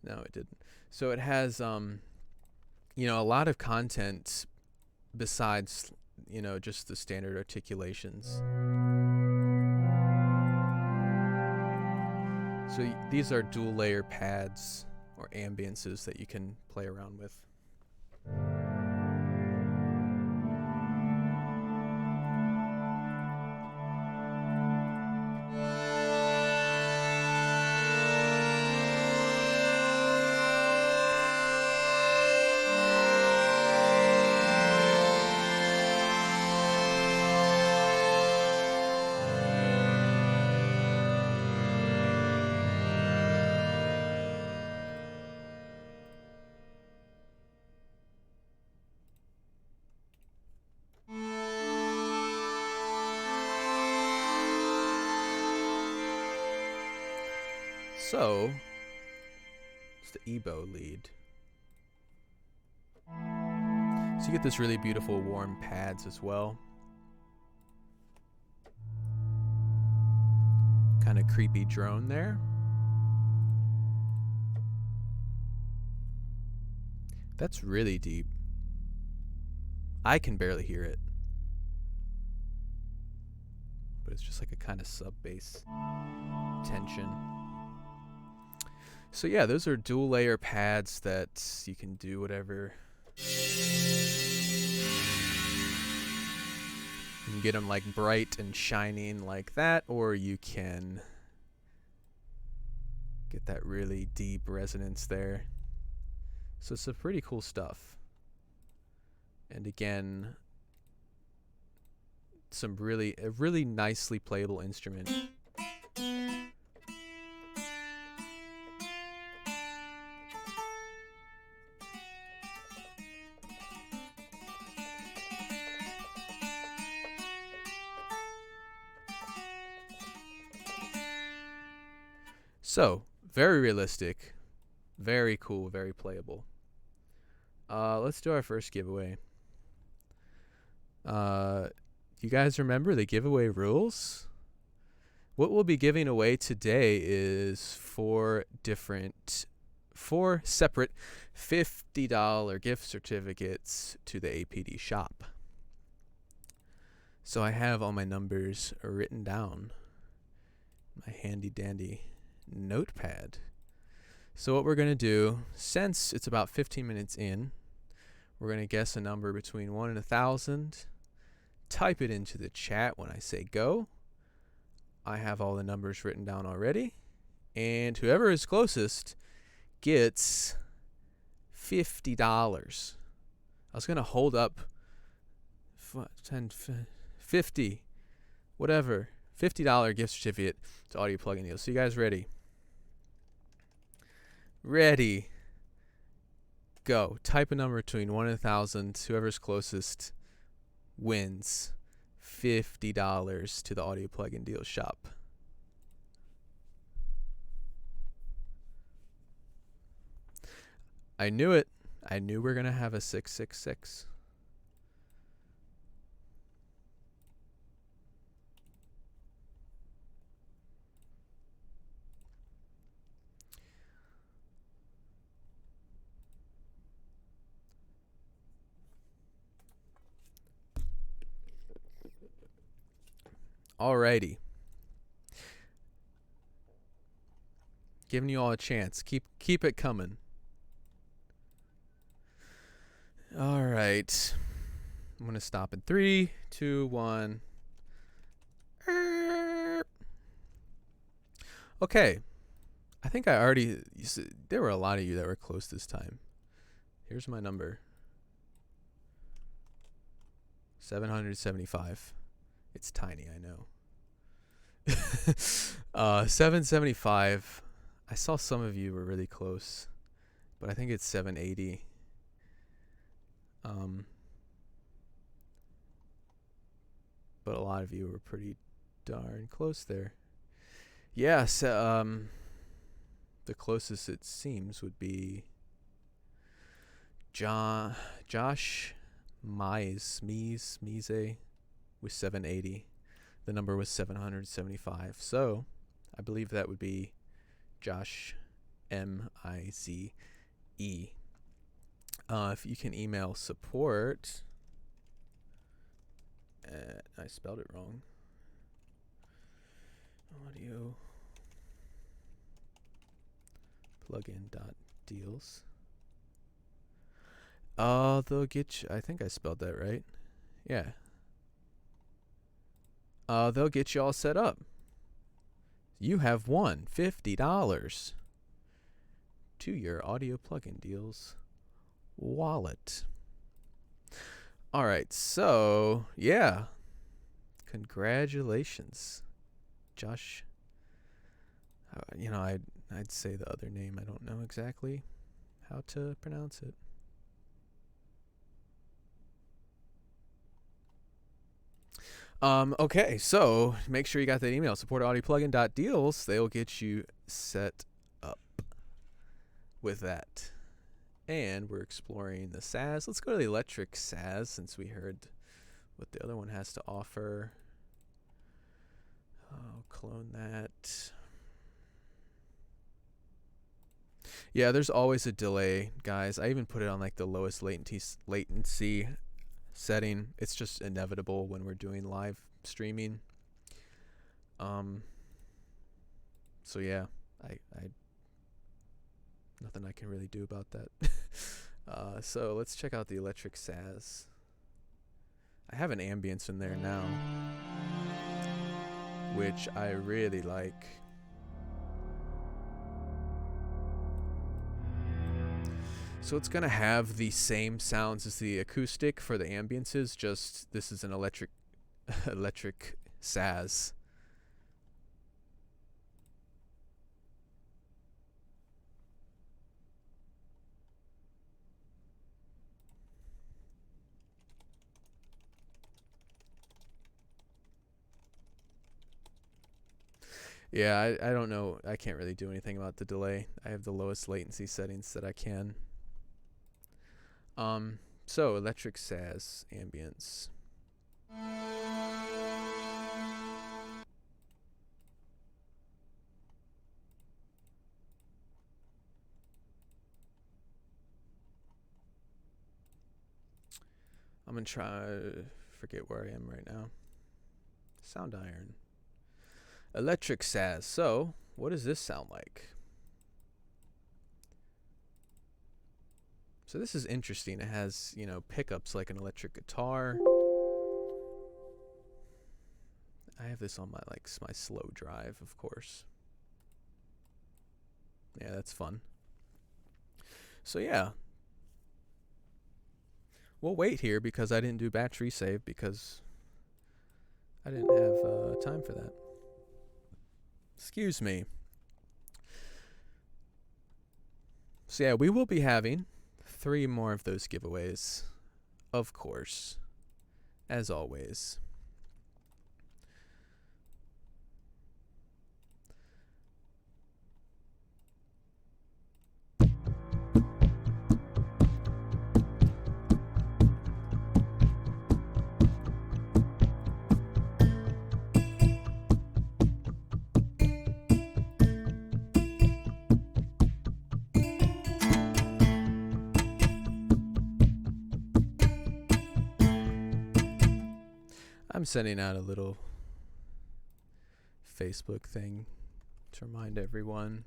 No, it didn't. So it has, you know, a lot of content besides, you know, just the standard articulations. So these are dual layer pads or ambiences that you can play around with. So it's the EBO lead. So you get this really beautiful warm pads as well. Kind of creepy drone there. That's really deep. I can barely hear it. But it's just like a kind of sub-bass tension. So yeah, those are dual layer pads that you can do whatever. You can get them like bright and shining like that, or you can get that really deep resonance there. So it's some pretty cool stuff. And again, a really nicely playable instrument. So, very realistic, very cool, very playable. Let's do our first giveaway. You guys remember the giveaway rules? What we'll be giving away today is four separate $50 gift certificates to the APD shop. So I have all my numbers written down. My handy dandy notepad. So what we're going to do, since it's about 15 minutes in, we're going to guess a number between 1 and 1,000. Type it into the chat when I say go. I have all the numbers written down already. And whoever is closest gets $50. I was going to hold up 10, 50, whatever. $50 gift certificate to Audio Plugin Deals. So you guys ready? Ready. Go. Type a number between 1 and 1,000. Whoever's closest wins $50 to the Audio Plugin Deals shop. I knew it. I knew we're going to have a 666. Alrighty. Giving you all a chance. Keep it coming. All right. I'm going to stop in 3, 2, 1. Okay. I think I already... There were a lot of you that were close this time. Here's my number. 775. It's tiny, I know. 775. I saw some of you were really close, but I think it's 780. But a lot of you were pretty darn close there. Yes, the closest it seems would be Josh Mise with 780. The number was 775. So I believe that would be Josh Mize. If you can email support at, I spelled it wrong. Audio plugin.deals. They'll get you, I think I spelled that right. Yeah. They'll get you all set up. You have won $50 to your Audio Plugin Deals wallet. All right, so yeah, congratulations, Josh. I'd say the other name. I don't know exactly how to pronounce it. Okay, so make sure you got that email, support@audioplugin.deals. They'll get you set with that. And we're exploring the SAS. Let's go to the electric SAS since we heard what the other one has to offer. I'll clone that. Yeah, there's always a delay, guys. I even put it on like the lowest latency setting. It's just inevitable when we're doing live streaming. So yeah, I nothing I can really do about that. So let's check out the electric SAS. I have an ambience in there now, which I really like. So it's gonna have the same sounds as the acoustic for the ambiences, just this is an electric SAS. Yeah, I don't know. I can't really do anything about the delay. I have the lowest latency settings that I can. So electric SAS ambience. I'm gonna try, forget where I am right now. Soundiron. Electric SAS. So, what does this sound like? So this is interesting. It has, you know, pickups like an electric guitar. I have this on my my slow drive, of course. Yeah, that's fun. So yeah. We'll wait here because I didn't do battery save because I didn't have time for that. Excuse me. So yeah, we will be having 3 more of those giveaways, of course, as always. I'm sending out a little Facebook thing to remind everyone.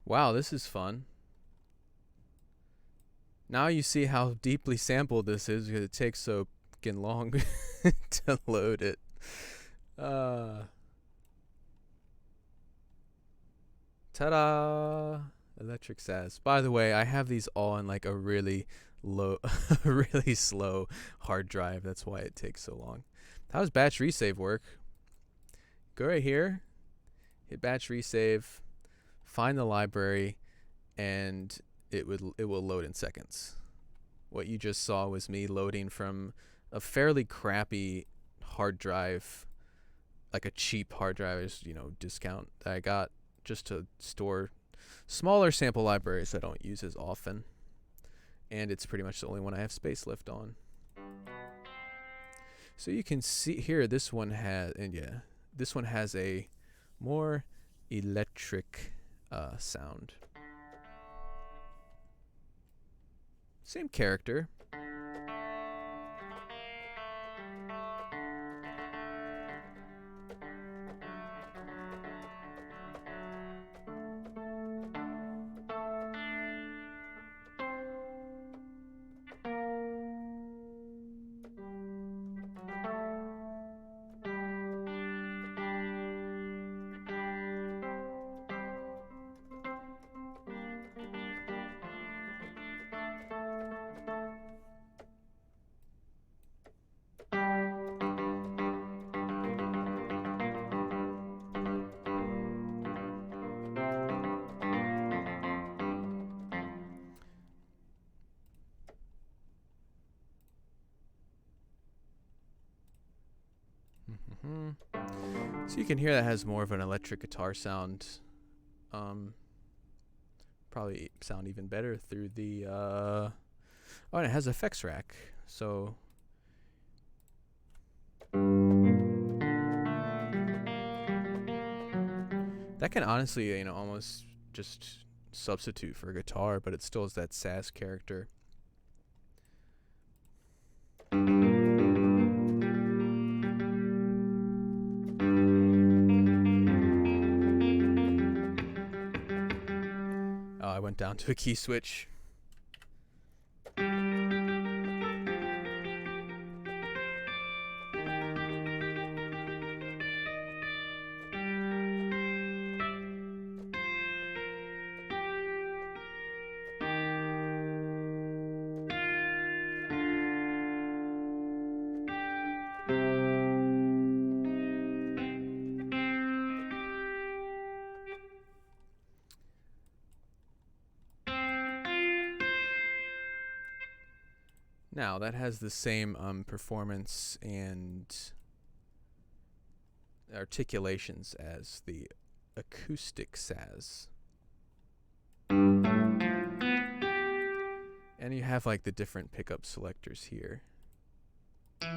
Wow, this is fun. Now you see how deeply sampled this is because it takes so fucking long to load it. Ta-da! Electric SAS. By the way, I have these all on like a really low, really slow hard drive. That's why it takes so long. How does batch resave work? Go right here, hit batch resave, find the library, and it will load in seconds. What you just saw was me loading from a fairly crappy hard drive, like a cheap hard drive, you know, discount that I got just to store smaller sample libraries I don't use as often. And it's pretty much the only one I have space left on. So you can see here, this one has, and yeah, this one has a more electric sound. Same character. So you can hear that has more of an electric guitar sound. Probably sound even better through the oh, and it has effects rack, so that can honestly, you know, almost just substitute for a guitar, but it still has that sass character. Oh, I went down to a key switch. Now, that has the same performance and articulations as the acoustic Saz. And you have like the different pickup selectors here. So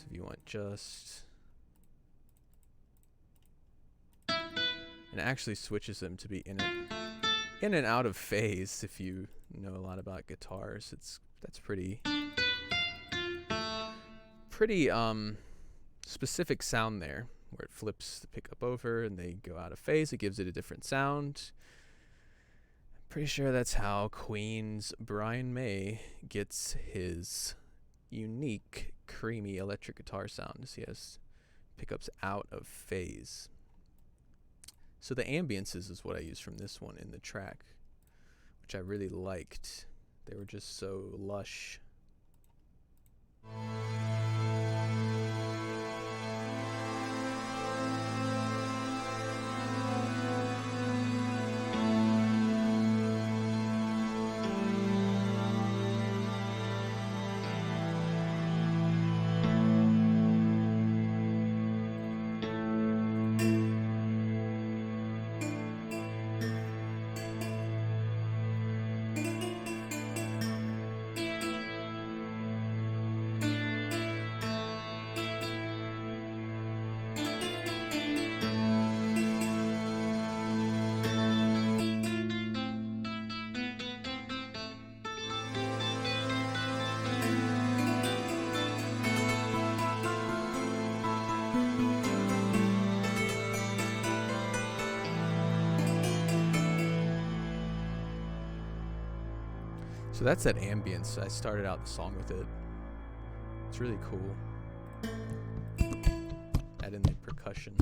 if you want just... And it actually switches them to be in and out of phase. If you know a lot about guitars, that's pretty specific sound there, where it flips the pickup over and they go out of phase. It gives it a different sound. I'm pretty sure that's how Queen's Brian May gets his unique, creamy electric guitar sound. He has pickups out of phase. So the ambiences is what I used from this one in the track, which I really liked. They were just so lush. So that's that ambience. I started out the song with it. It's really cool. Add in the percussion.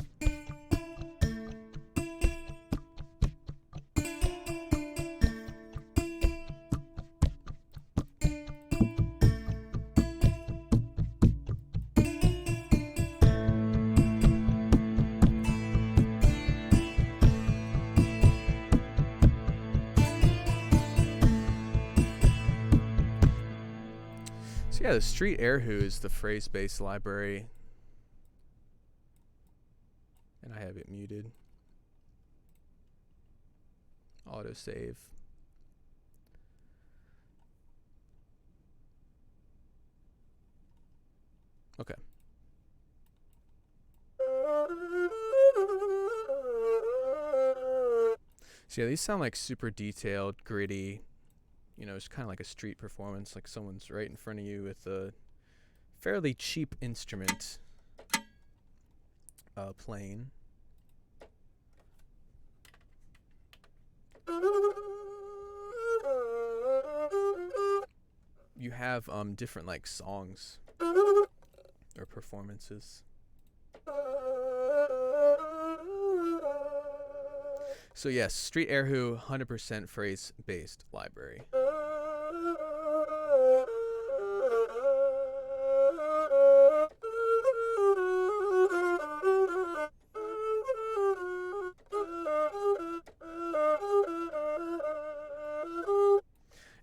So yeah, the Street Erhu is the phrase-based library, and I have it muted. Autosave. Okay. So yeah, these sound like super detailed, gritty. You know, it's kind of like a street performance, like someone's right in front of you with a fairly cheap instrument playing. You have different like songs or performances. So yes, Street Erhu, 100% phrase-based library.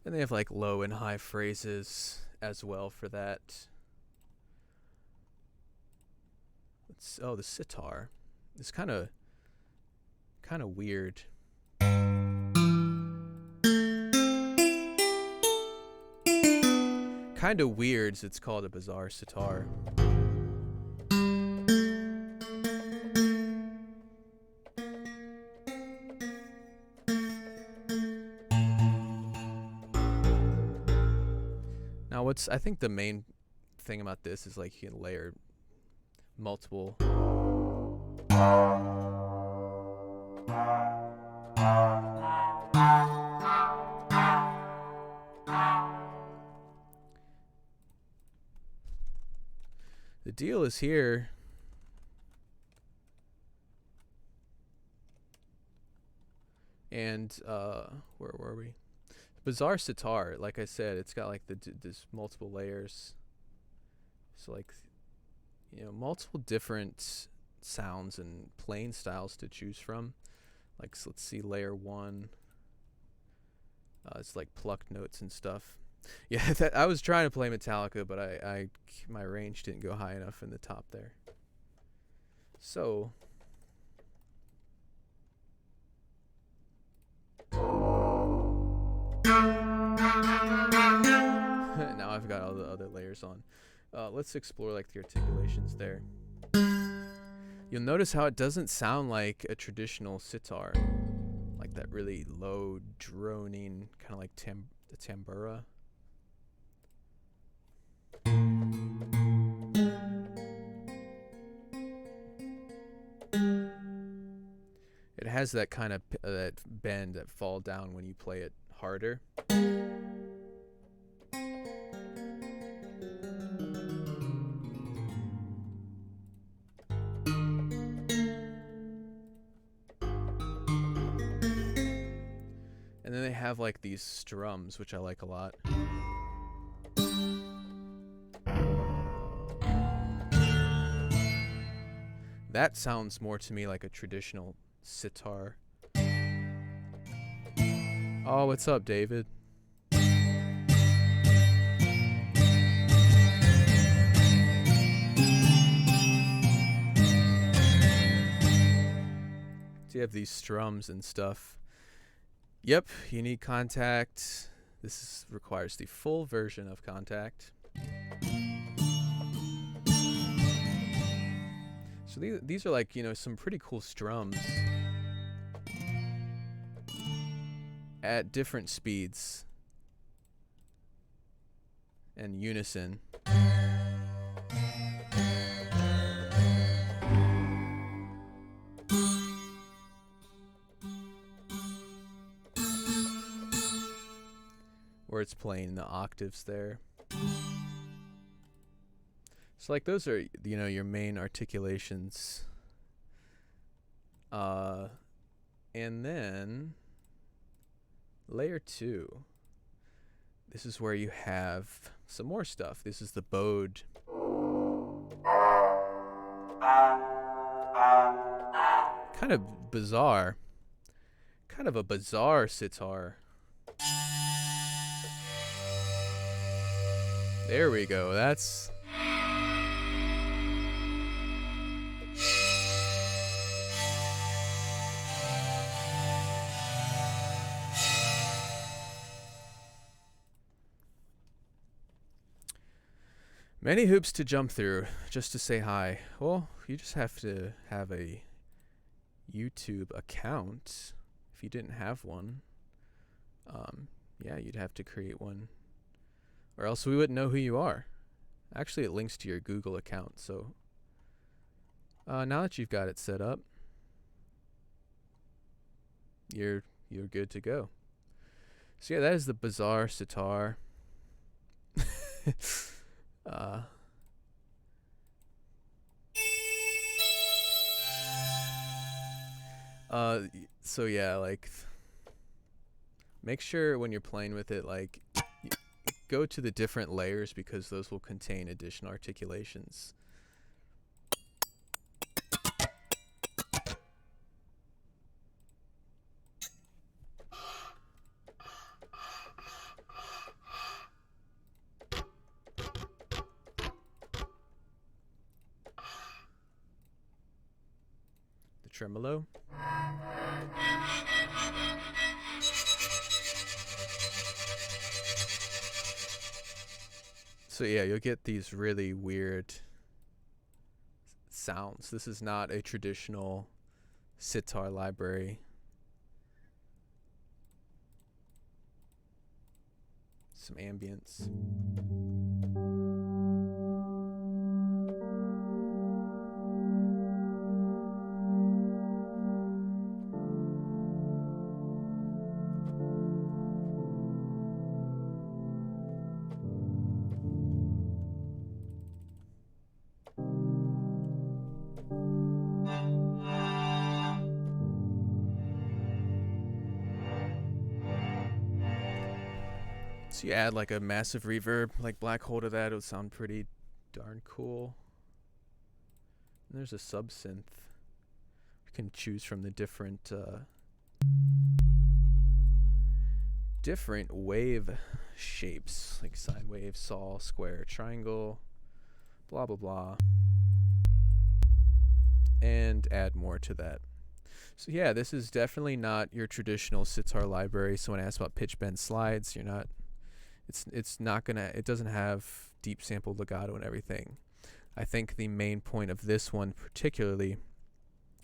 And they have like low and high phrases as well for that. Oh, the sitar. It's kind of weird. Kind of weird, so it's called a bizarre sitar. Now, I think the main thing about this is like you can layer multiple. The deal is here. And where were we? Bizarre sitar, like I said, it's got like this multiple layers. So like, you know, multiple different sounds and playing styles to choose from. Like, so let's see, layer 1. It's like plucked notes and stuff. Yeah, I was trying to play Metallica, but my range didn't go high enough in the top there. So now I've got all the other layers on. Let's explore like the articulations there. You'll notice how it doesn't sound like a traditional sitar, like that really low droning kind of like the tambura. It has that kind of that bend, that fall down when you play it harder. And then they have like these strums, which I like a lot. That sounds more to me like a traditional sitar. Oh, what's up, David? So you have these strums and stuff. Yep, you need Contact. Requires the full version of Contact. So these are like, you know, some pretty cool strums at different speeds and unison. Where it's playing the octaves there. So like those are, you know, your main articulations. And then layer 2. This is where you have some more stuff. This is the bowed. Kind of bizarre. Kind of a bizarre sitar. There we go. That's many hoops to jump through just to say hi. Well, you just have to have a YouTube account. If you didn't have one, yeah, you'd have to create one, or else we wouldn't know who you are. Actually, it links to your Google account. So now that you've got it set up, you're good to go. So yeah, that is the bizarre sitar. So yeah, like, make sure when you're playing with it, like, go to the different layers, because those will contain additional articulations. tremolo. So yeah, you'll get these really weird sounds. This is not a traditional sitar library. Some ambience. So you add like a massive reverb, like black hole to that, it would sound pretty darn cool. And there's a sub synth. You can choose from the different wave shapes, like sine wave, saw, square, triangle, blah blah blah, and add more to that. So yeah, this is definitely not your traditional sitar library. Someone asked about pitch bend slides. You're not. It's not gonna. It doesn't have deep sample legato and everything. I think the main point of this one particularly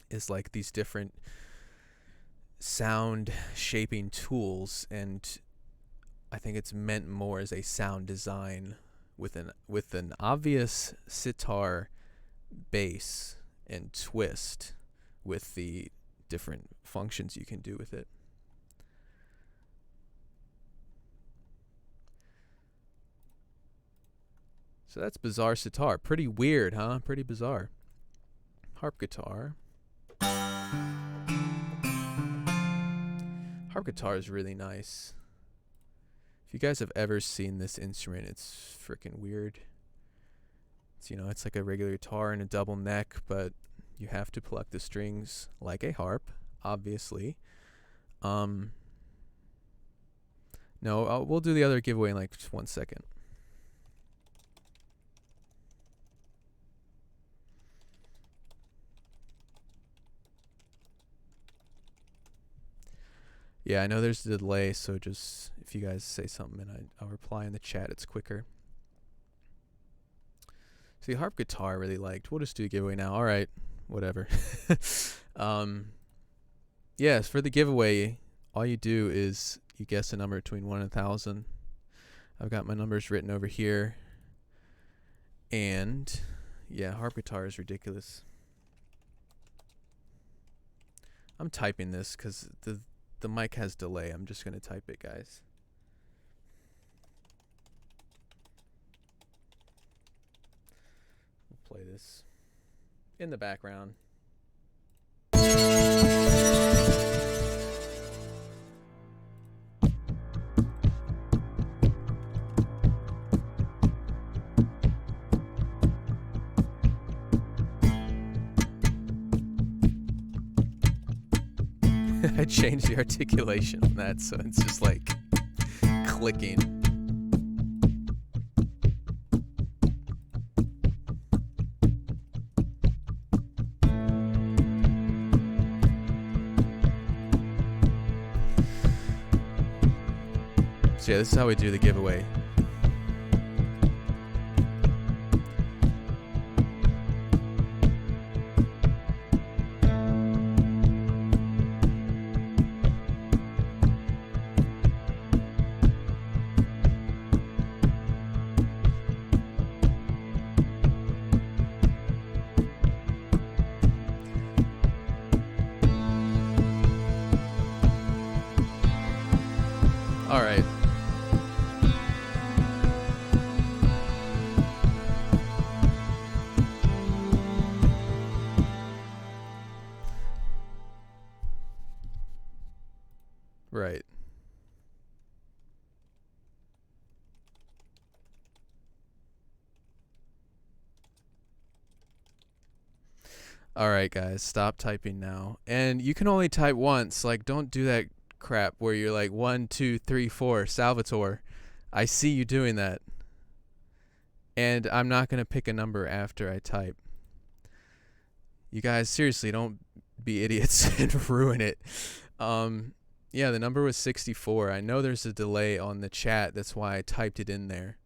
is like these different sound shaping tools, and I think it's meant more as a sound design with an obvious sitar bass and twist with the different functions you can do with it. So that's bizarre sitar. Pretty weird, huh? Pretty bizarre. Harp guitar. Harp guitar is really nice. If you guys have ever seen this instrument, it's freaking weird. It's, you know, it's like a regular guitar and a double neck, but you have to pluck the strings like a harp, obviously. No, we'll do the other giveaway in like just 1 second. Yeah, I know there's a delay, so just if you guys say something and I'll reply in the chat, it's quicker. So the harp guitar I really liked. We'll just do a giveaway now. All right, whatever. Yes, for the giveaway, all you do is you guess a number between 1 and 1,000. I've got my numbers written over here. And yeah, harp guitar is ridiculous. I'm typing this because the mic has delay. I'm just going to type it, guys. We'll play this in the background. I changed the articulation on that, so it's just like clicking. So yeah, this is how we do the giveaway. All right. Right. All right, guys, stop typing now. And you can only type once. Like, don't do that crap where you're like 1, 2, 3, 4, Salvatore. I see you doing that. And I'm not going to pick a number after I type. You guys, seriously, don't be idiots and ruin it. Yeah, the number was 64. I know there's a delay on the chat. That's why I typed it in there.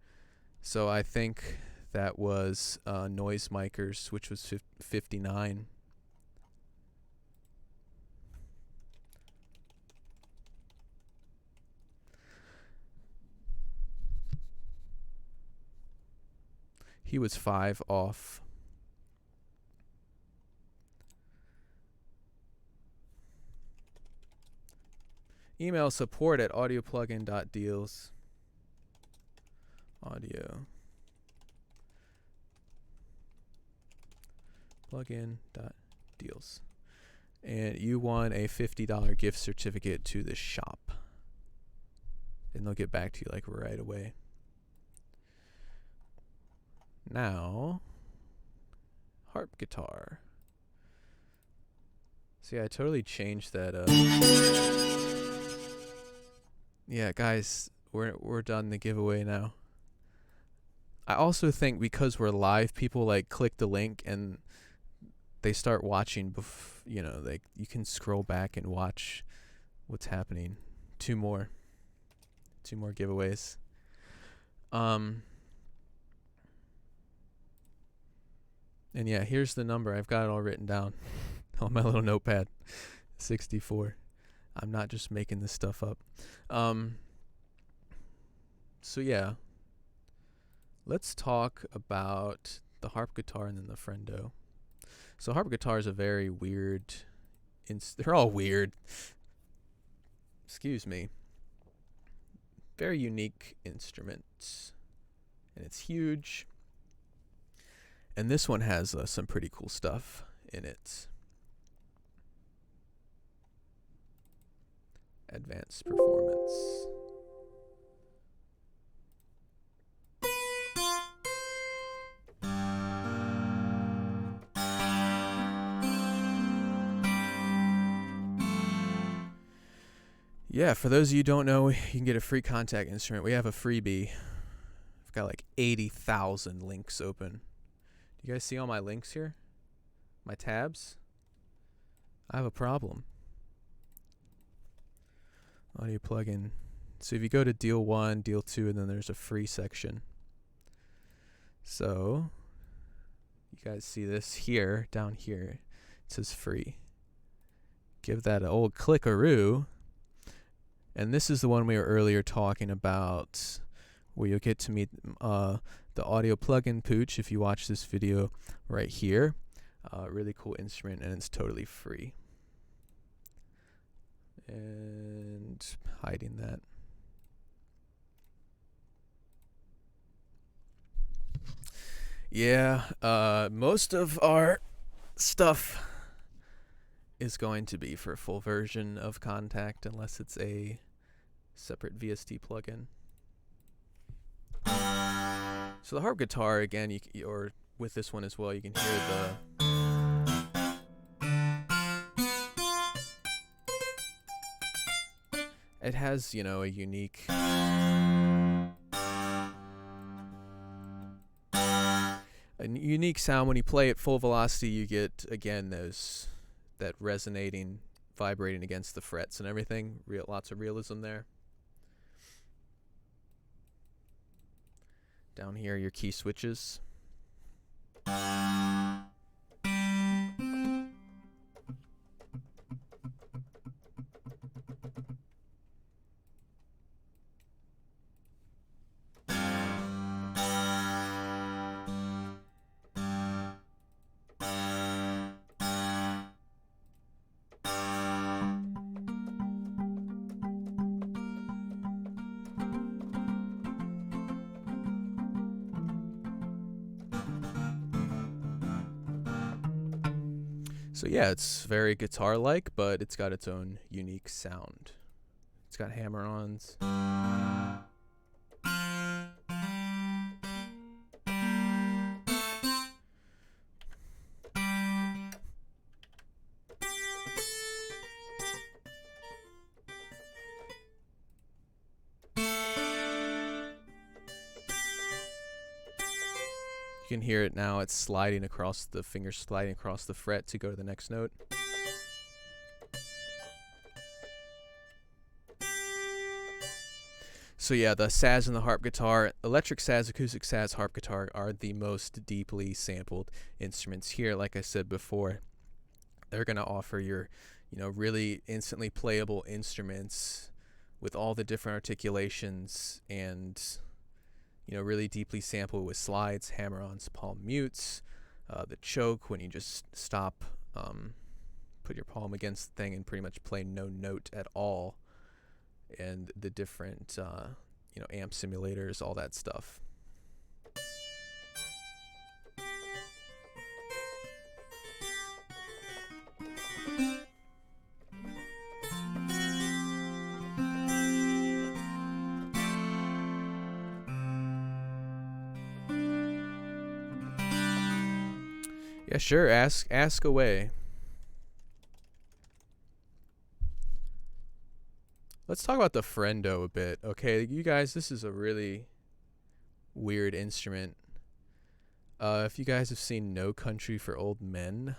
So I think that was Noisemakers, which was 59. He was 5 off. Email support at audioplugin.deals. Audio plugin.deals. And you won a $50 gift certificate to the shop. And they'll get back to you like right away. Now, harp guitar. See, I totally changed that up. Yeah, guys, we're done the giveaway now. I also think because we're live, people like click the link and they start watching. You know, like you can scroll back and watch what's happening. Two more giveaways. And yeah, here's the number. I've got it all written down on my little notepad. 64. I'm not just making this stuff up. So yeah, let's talk about the harp guitar and then the Friendo. So harp guitar is a very weird, they're all weird. Excuse me. Very unique instrument, and it's huge. And this one has some pretty cool stuff in it. Advanced performance. Yeah, for those of you who don't know, you can get a free contact instrument. We have a freebie. I've got like 80,000 links open. Do you guys see all my links here? My tabs? I have a problem. Audio plugin. So if you go to deal 1, deal 2, and then there's a free section. So you guys see this here, down here. It says free. Give that an old clickaroo. And this is the one we were earlier talking about, where you'll get to meet the audio plugin pooch if you watch this video right here. Really cool instrument, and it's totally free. And hiding that. Yeah, most of our stuff is going to be for a full version of Contact, unless it's a separate VST plugin. So the harp guitar, again, or with this one as well, you can hear it has, you know, a unique sound. When you play at full velocity, you get, again, that resonating, vibrating against the frets and everything. Lots of realism there. Down here, your key switches. So yeah, it's very guitar-like, but it's got its own unique sound. It's got hammer-ons. You can hear it now. It's sliding across the fingers, sliding across the fret to go to the next note. So yeah, the saz and the harp guitar, electric saz, acoustic saz, harp guitar are the most deeply sampled instruments here. Like I said before, they're going to offer your, really instantly playable instruments with all the different articulations and, really deeply sampled with slides, hammer-ons, palm mutes, the choke when you just stop, put your palm against the thing and pretty much play no note at all, and the different, amp simulators, all that stuff. Yeah, sure. Ask away. Let's talk about the Friendo a bit. Okay, you guys, this is a really weird instrument. If you guys have seen No Country for Old Men,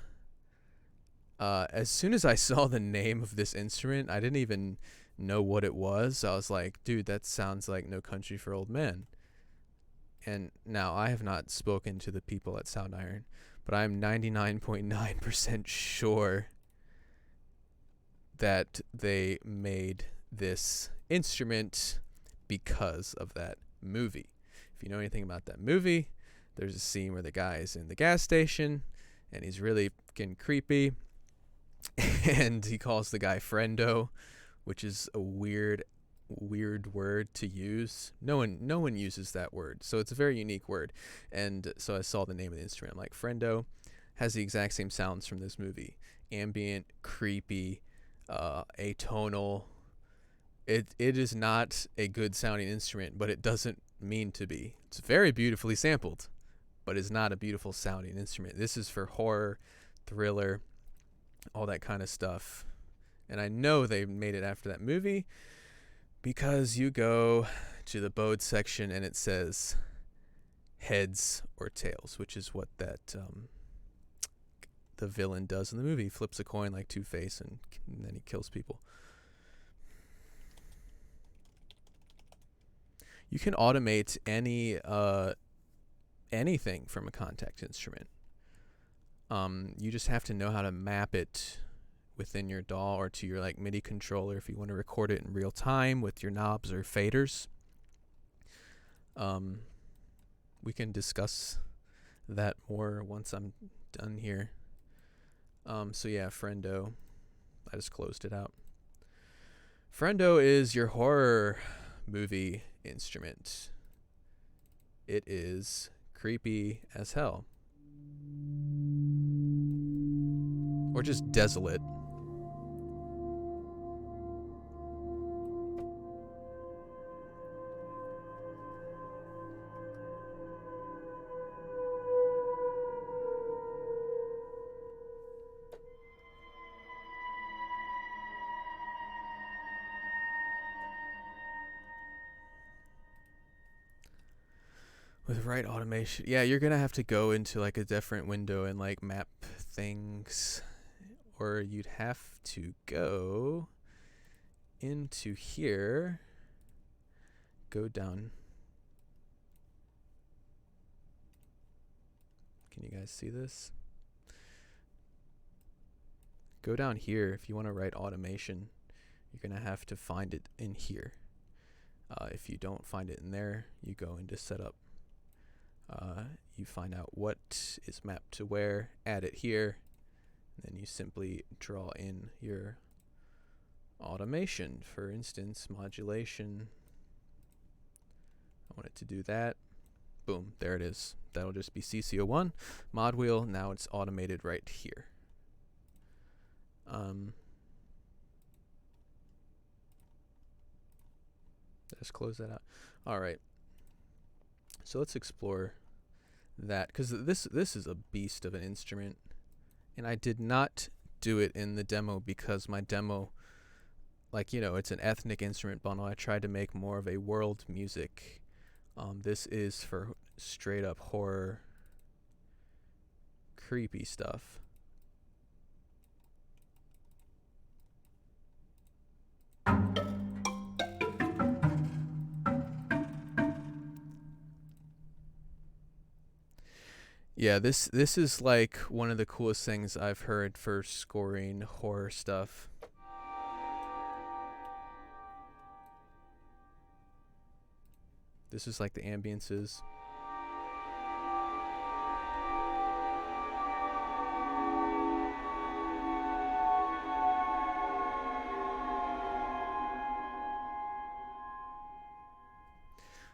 as soon as I saw the name of this instrument, I didn't even know what it was. I was like, dude, that sounds like No Country for Old Men. And now I have not spoken to the people at Soundiron, but I'm 99.9% sure that they made this instrument because of that movie. If you know anything about that movie, there's a scene where the guy is in the gas station and he's really getting creepy and he calls the guy friendo, which is a weird word to use. No one uses that word, so it's a very unique word. And so I saw the name of the instrument. I'm like, friendo has the exact same sounds from this movie: ambient, creepy, atonal. It is not a good sounding instrument, but it doesn't mean to be. It's very beautifully sampled, but it's not a beautiful sounding instrument. This is for horror, thriller, all that kind of stuff. And I know they made it after that movie because you go to the bowed section and it says heads or tails, which is what that the villain does in the movie. He flips a coin like Two-Face and then he kills people. You can automate anything from a contact instrument. You just have to know how to map it within your DAW or to your like MIDI controller if you want to record it in real time with your knobs or faders. We can discuss that more once I'm done here. So yeah, Friendo. I just closed it out. Friendo is your horror movie instrument. It is creepy as hell. Or just desolate. With right automation, yeah, you're gonna have to go into like a different window and like map things, or you'd have to go into here, go down. Can you guys see this? Go down here. If you want to write automation, you're gonna have to find it in here. If you don't find it in there, you go into setup. You find out what is mapped to where, add it here, and then you simply draw in your automation. For instance, modulation. I want it to do that. Boom, there it is. That'll just be CC01. Mod wheel, now it's automated right here. Let's close that out. All right. So let's explore that, because this is a beast of an instrument, and I did not do it in the demo because my demo, like, it's an ethnic instrument bundle. I tried to make more of a world music. This is for straight up horror, creepy stuff. Yeah, this is like one of the coolest things I've heard for scoring horror stuff. This is like the ambiances.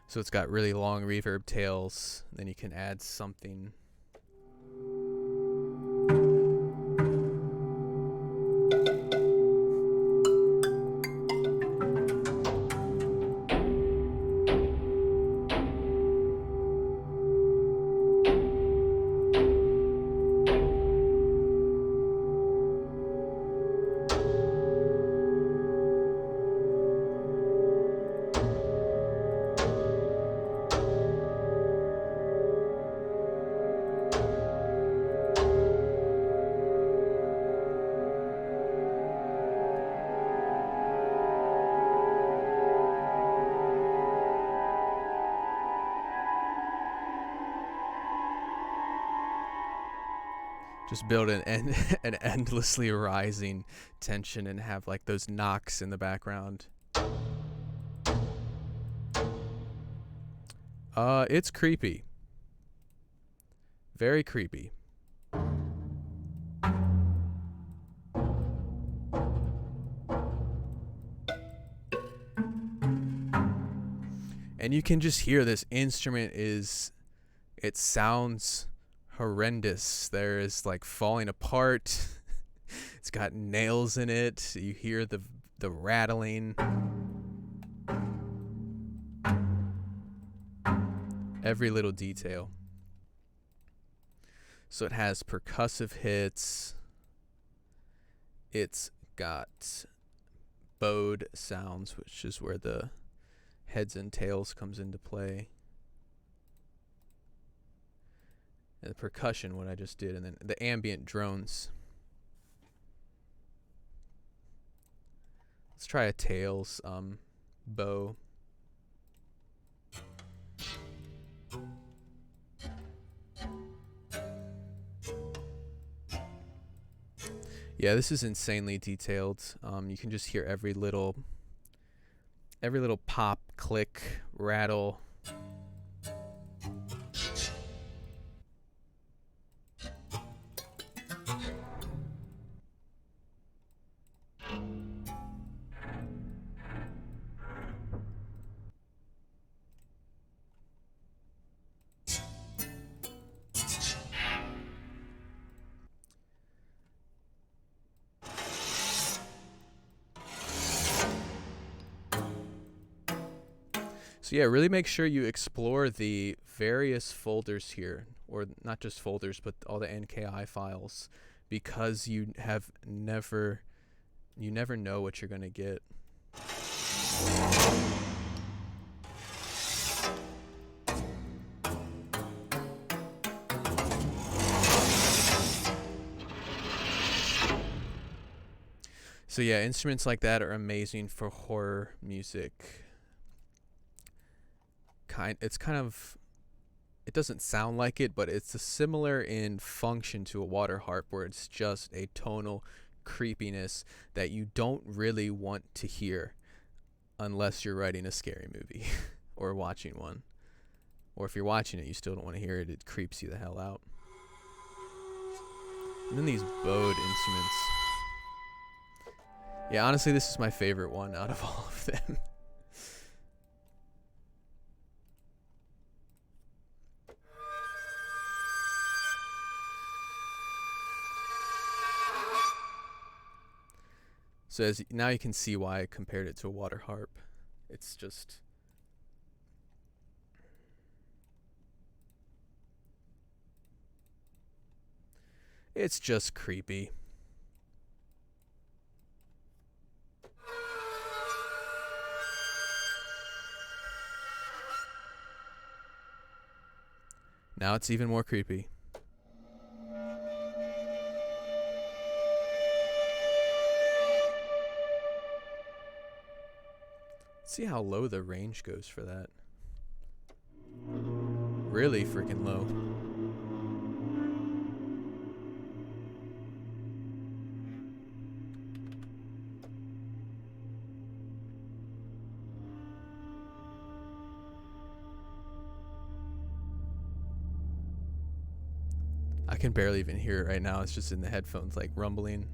So it's got really long reverb tails, then you can add something. Just build an endlessly rising tension and have like those knocks in the background. It's creepy. Very creepy. And you can just hear this instrument it sounds horrendous. There is like falling apart. It's got nails in it. You hear the rattling. Every little detail. So it has percussive hits. It's got bowed sounds, which is where the heads and tails comes into play. And the percussion, what I just did, and then the ambient drones. Let's try a tails bow. Yeah, this is insanely detailed. You can just hear every little pop, click, rattle. So yeah, really make sure you explore the various folders here, or not just folders, but all the NKI files, because you never know what you're gonna get. So yeah, instruments like that are amazing for horror music. It's kind of, it doesn't sound like it, but it's similar in function to a water harp, where it's just a tonal creepiness that you don't really want to hear unless you're writing a scary movie or watching one. Or if you're watching it, you still don't want to hear it. It creeps you the hell out. And then these bowed instruments. Yeah, honestly, this is my favorite one out of all of them. So now you can see why I compared it to a water harp. It's just... it's just creepy. Now it's even more creepy. See how low the range goes for that. Really freaking low. I can barely even hear it right now. It's just in the headphones, like rumbling.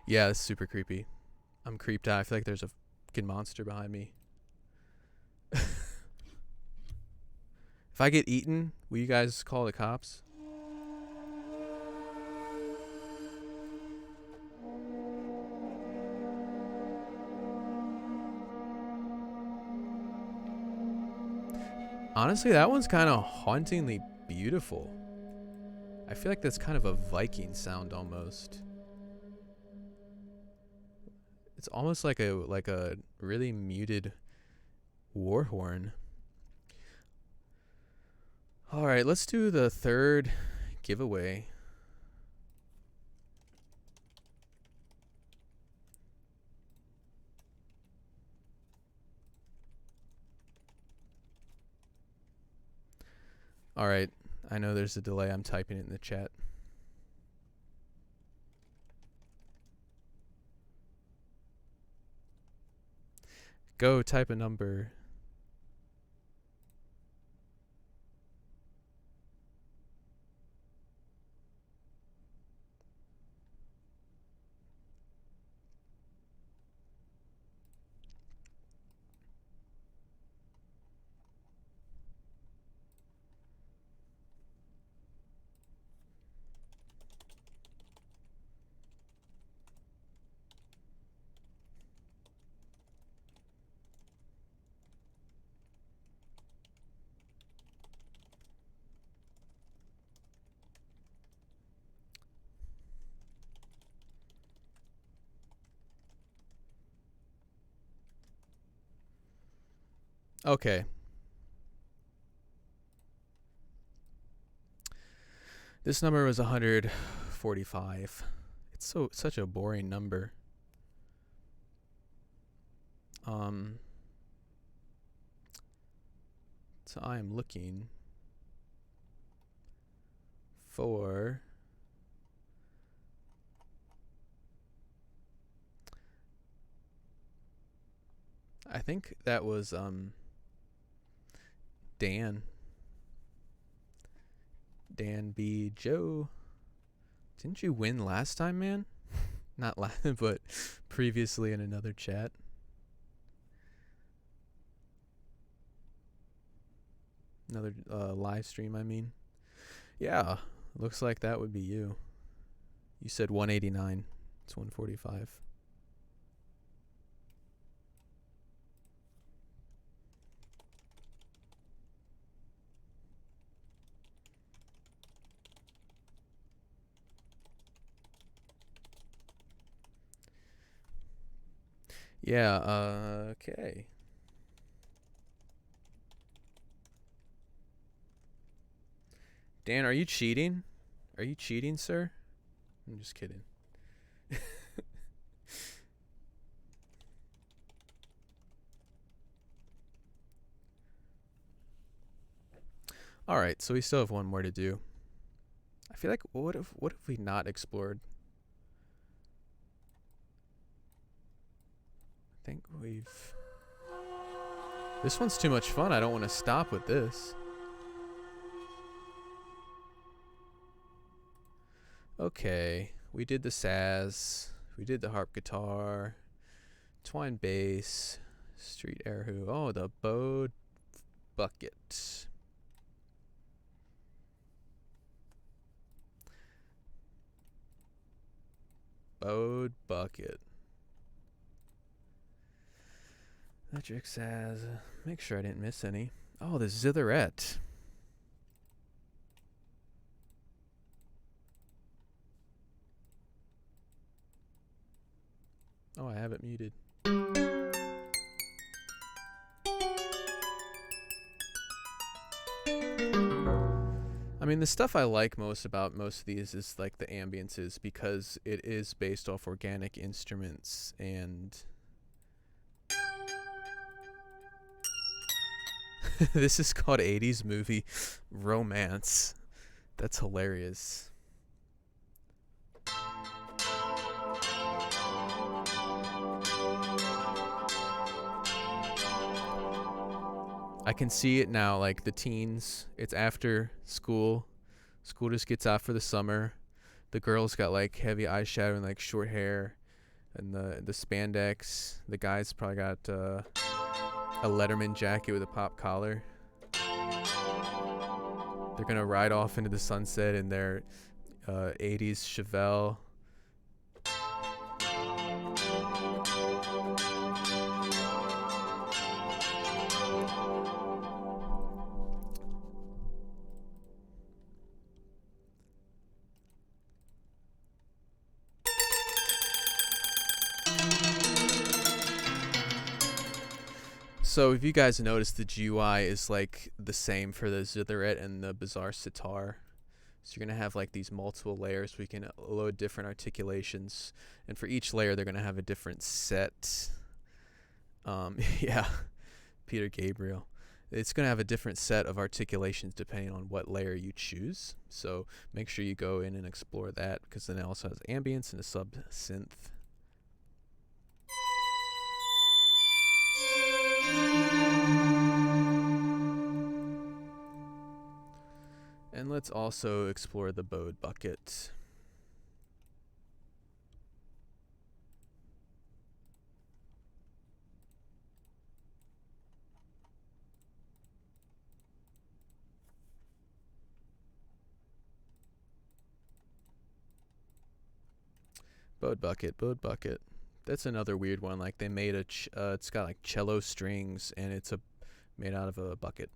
Yeah, it's super creepy. I'm creeped out. I feel like there's a fucking monster behind me. If I get eaten, will you guys call the cops? Honestly, that one's kind of hauntingly beautiful. I feel like that's kind of a Viking sound almost. It's almost like a really muted war horn. All right, let's do the third giveaway. All right, I know there's a delay. I'm typing it in the chat. Go type a number. Okay. This number was 145. It's such a boring number. So I am looking for I think that was Dan B. Joe. Didn't you win last time, man? Not last, but previously in another chat. Another live stream, I mean. Yeah, looks like that would be you. You said 189. It's 145. Yeah, okay. Dan, are you cheating? Are you cheating, sir? I'm just kidding. All right, so we still have one more to do. I feel like what have we not explored? I think we've. This one's too much fun. I don't want to stop with this. Okay, we did the saz, we did the harp guitar, twine bass, street erhu. Oh, the bowed bucket. Bowed bucket. Metric saz. Make sure I didn't miss any. Oh, the zitherette. Oh, I have it muted. I mean, the stuff I like most about most of these is like the ambiences, because it is based off organic instruments, and This is called 80s movie romance. That's hilarious. I can see it now, like the teens, it's after school. School just gets out for the summer. The girl's got like heavy eyeshadow and like short hair and the spandex. The guy's probably got a Letterman jacket with a pop collar. They're gonna ride off into the sunset in their 80s Chevelle. So if you guys notice, the GUI is like the same for the Zitherette and the Bizarre Sitar. So you're going to have like these multiple layers. We can load different articulations. And for each layer, they're going to have a different set. Yeah, Peter Gabriel. It's going to have a different set of articulations depending on what layer you choose. So make sure you go in and explore that, because then it also has ambience and a sub-synth. And let's also explore the bowed bucket. Bowed bucket, bowed bucket. That's another weird one. Like they made a, it's got like cello strings, and it's made out of a bucket.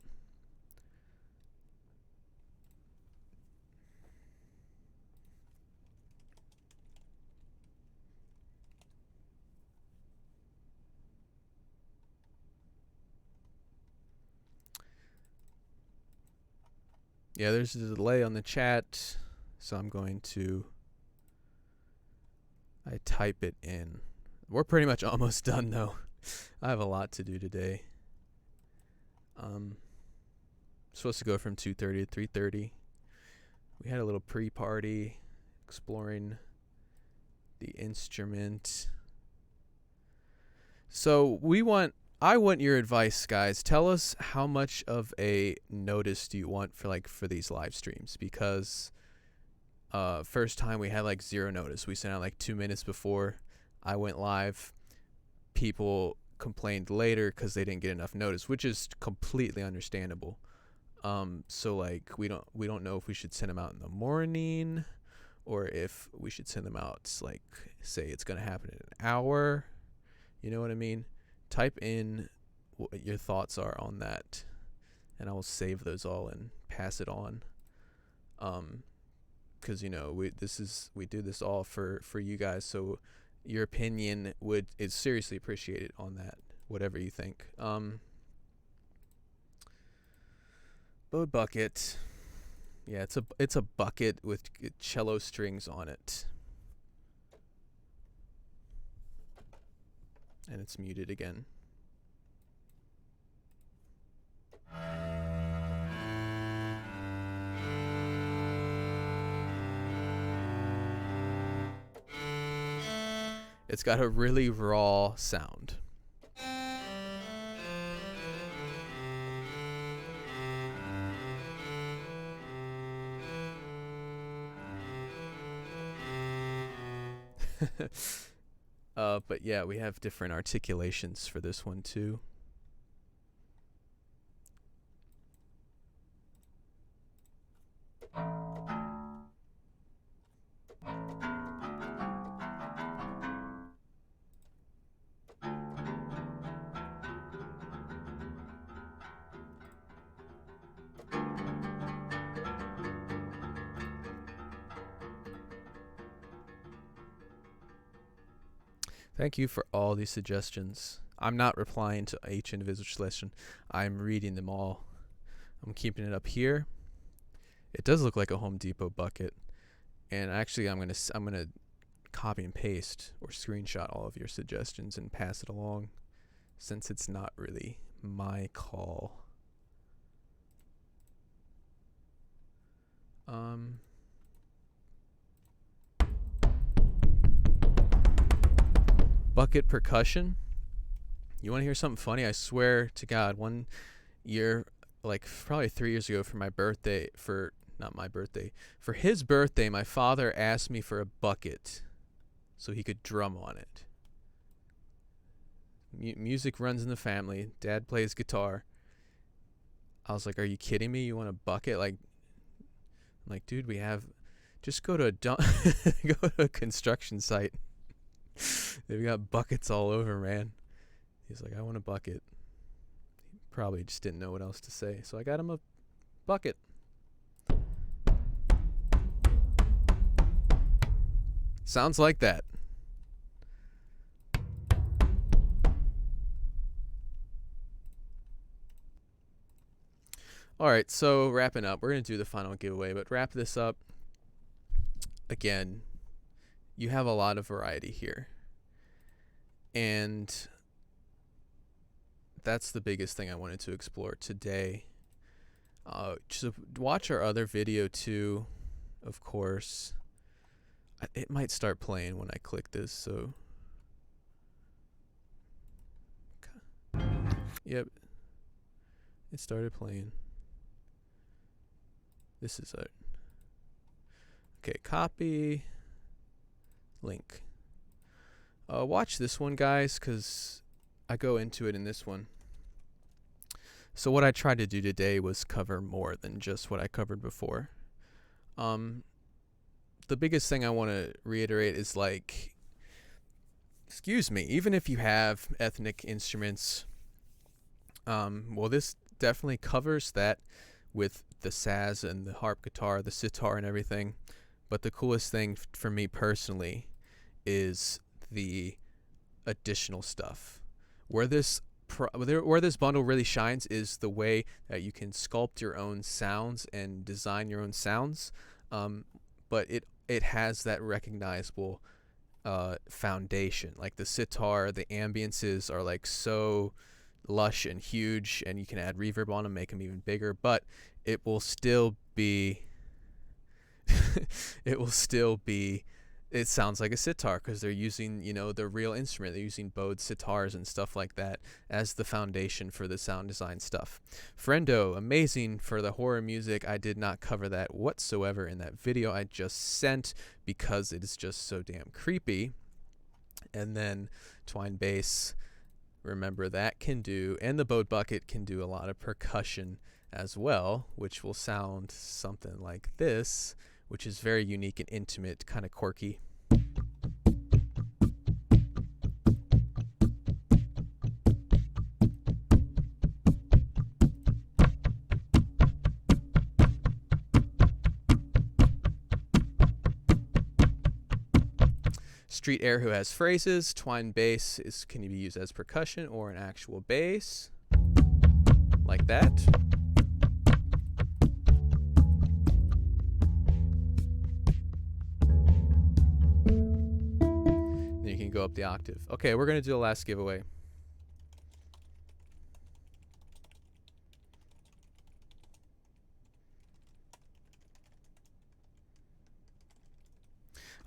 Yeah, there's a delay on the chat, so I'm going to type it in. We're pretty much almost done though. I have a lot to do today. Supposed to go from 2:30 to 3:30. We had a little pre-party exploring the instrument. So I want your advice, guys. Tell us how much of a notice do you want for these live streams, because first time we had like 0 notice. We sent out like 2 minutes before I went live. People complained later because they didn't get enough notice, which is completely understandable. So like we don't know if we should send them out in the morning, or if we should send them out like, say it's gonna happen in an hour. You know what I mean? Type in what your thoughts are on that, and I will save those all and pass it on. Because you know we do this all for you guys, so your opinion is seriously appreciated on that, whatever you think. Bowed bucket. Yeah, it's a bucket with cello strings on it. And it's muted again. It's got a really raw sound. But yeah, we have different articulations for this one too. Thank you for all these suggestions. I'm not replying to each individual suggestion. I'm reading them all. I'm keeping it up here. It does look like a Home Depot bucket. And actually I'm gonna copy and paste or screenshot all of your suggestions and pass it along, since it's not really my call. Bucket percussion. You want to hear something funny? I swear to God, one year, like probably 3 years ago, for my birthday, not my birthday, for his birthday, my father asked me for a bucket so he could drum on it. Music runs in the family. Dad plays guitar. I was like, "Are you kidding me? You want a bucket?" I'm like, dude, just go to a go to a construction site. They've got buckets all over, man. He's like, "I want a bucket." He probably just didn't know what else to say, so I got him a bucket. Sounds like that. All right, so wrapping up, we're going to do the final giveaway, but wrap this up. Again, you have a lot of variety here. And that's the biggest thing I wanted to explore today. Just watch our other video too, of course. It might start playing when I click this, so. Yep. It started playing. This is it. Okay, copy. Link. Watch this one, guys, because I go into it in this one. So what I tried to do today was cover more than just what I covered before. The biggest thing I want to reiterate is even if you have ethnic instruments, well, this definitely covers that with the saz and the harp guitar, the sitar and everything. But the coolest thing for me personally is the additional stuff. Where this bundle really shines is the way that you can sculpt your own sounds and design your own sounds. But it has that recognizable foundation. Like the sitar, the ambiances are like so lush and huge, and you can add reverb on them, make them even bigger, but it will still be it sounds like a sitar because they're using, the real instrument. They're using bowed sitars and stuff like that as the foundation for the sound design stuff. Friendo, amazing for the horror music. I did not cover that whatsoever in that video I just sent because it is just so damn creepy. And then Twine Bass, remember that can do, and the bowed bucket can do a lot of percussion as well, which will sound something like this, which is very unique and intimate, kind of quirky. Street Air, who has phrases. Twine Bass can be used as percussion or an actual bass, like that. Then you can go up the octave. Okay, we're going to do the last giveaway.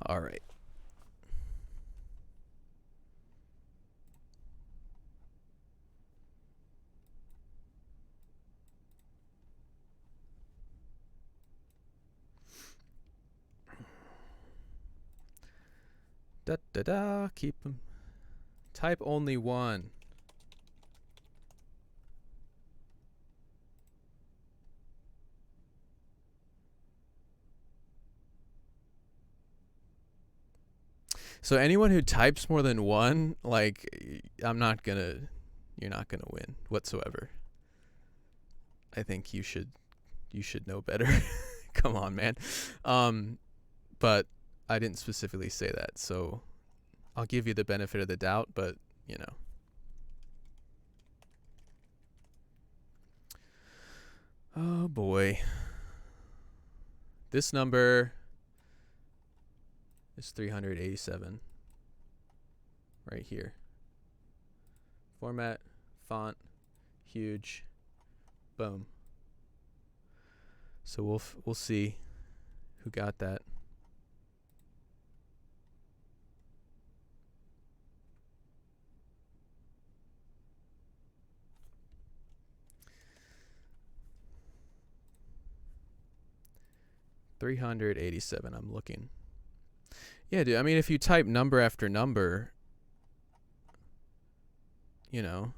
All right. Keep them. Type only one. So anyone who types more than one, you're not gonna win whatsoever. I think you should know better. Come on, man. But I didn't specifically say that, so I'll give you the benefit of the doubt, but Oh boy. This number is 387 right here. Format, font, huge, boom. So we'll see. Who got that? $387. I'm looking. Yeah, dude. I mean, if you type number after number, you know,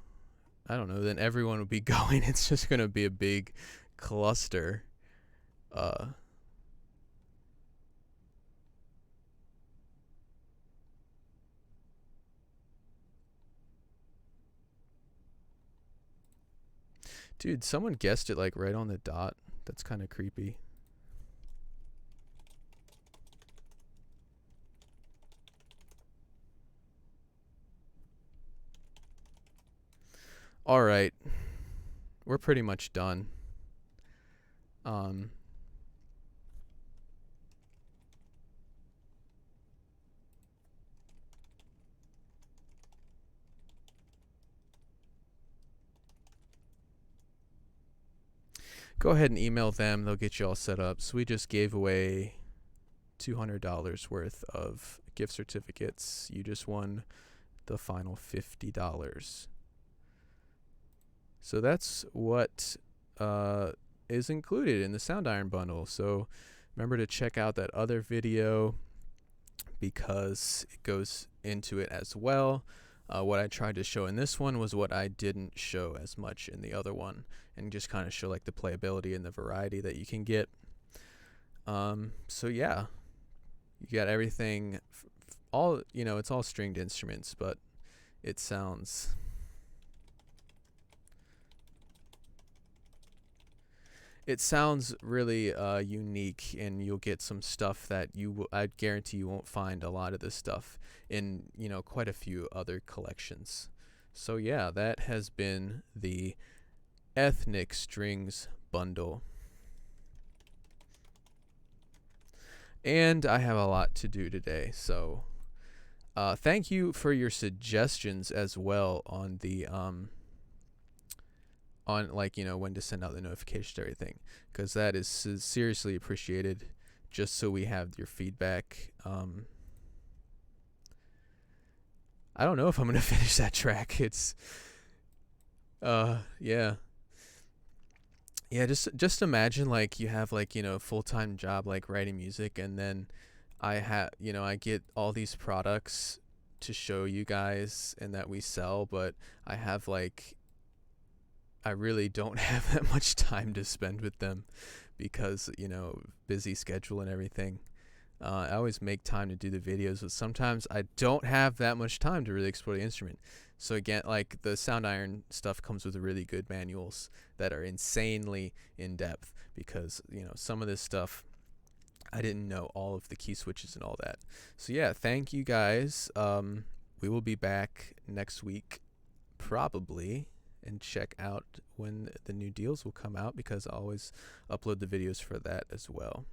I don't know, then everyone would be going. It's just gonna be a big cluster. Dude, someone guessed it like right on the dot. That's kind of creepy. All right. We're pretty much done. Go ahead and email them. They'll get you all set up. So we just gave away $200 worth of gift certificates. You just won the final $50. So that's what is included in the Soundiron bundle. So remember to check out that other video because it goes into it as well. What I tried to show in this one was what I didn't show as much in the other one, and just kind of show like the playability and the variety that you can get. So yeah, you got everything, all, you know, it's all stringed instruments, but it sounds really unique, and you'll get some stuff that I guarantee you won't find a lot of this stuff in, you know, quite a few other collections. So yeah, that has been the Ethnic Strings bundle. And I have a lot to do today, so thank you for your suggestions as well on the on, like, you know, when to send out the notifications to everything, because that is seriously appreciated, just so we have your feedback. I don't know if I'm gonna finish that track. It's yeah, just imagine like you have, like, you know, full-time job like writing music, and then I get all these products to show you guys and that we sell, but I have like, I really don't have that much time to spend with them because, you know, busy schedule and everything. I always make time to do the videos, but sometimes I don't have that much time to really explore the instrument. So again, like, the Soundiron stuff comes with really good manuals that are insanely in depth, because, you know, some of this stuff I didn't know all of the key switches and all that. So yeah, thank you guys. We will be back next week probably, and check out when the new deals will come out, because I always upload the videos for that as well.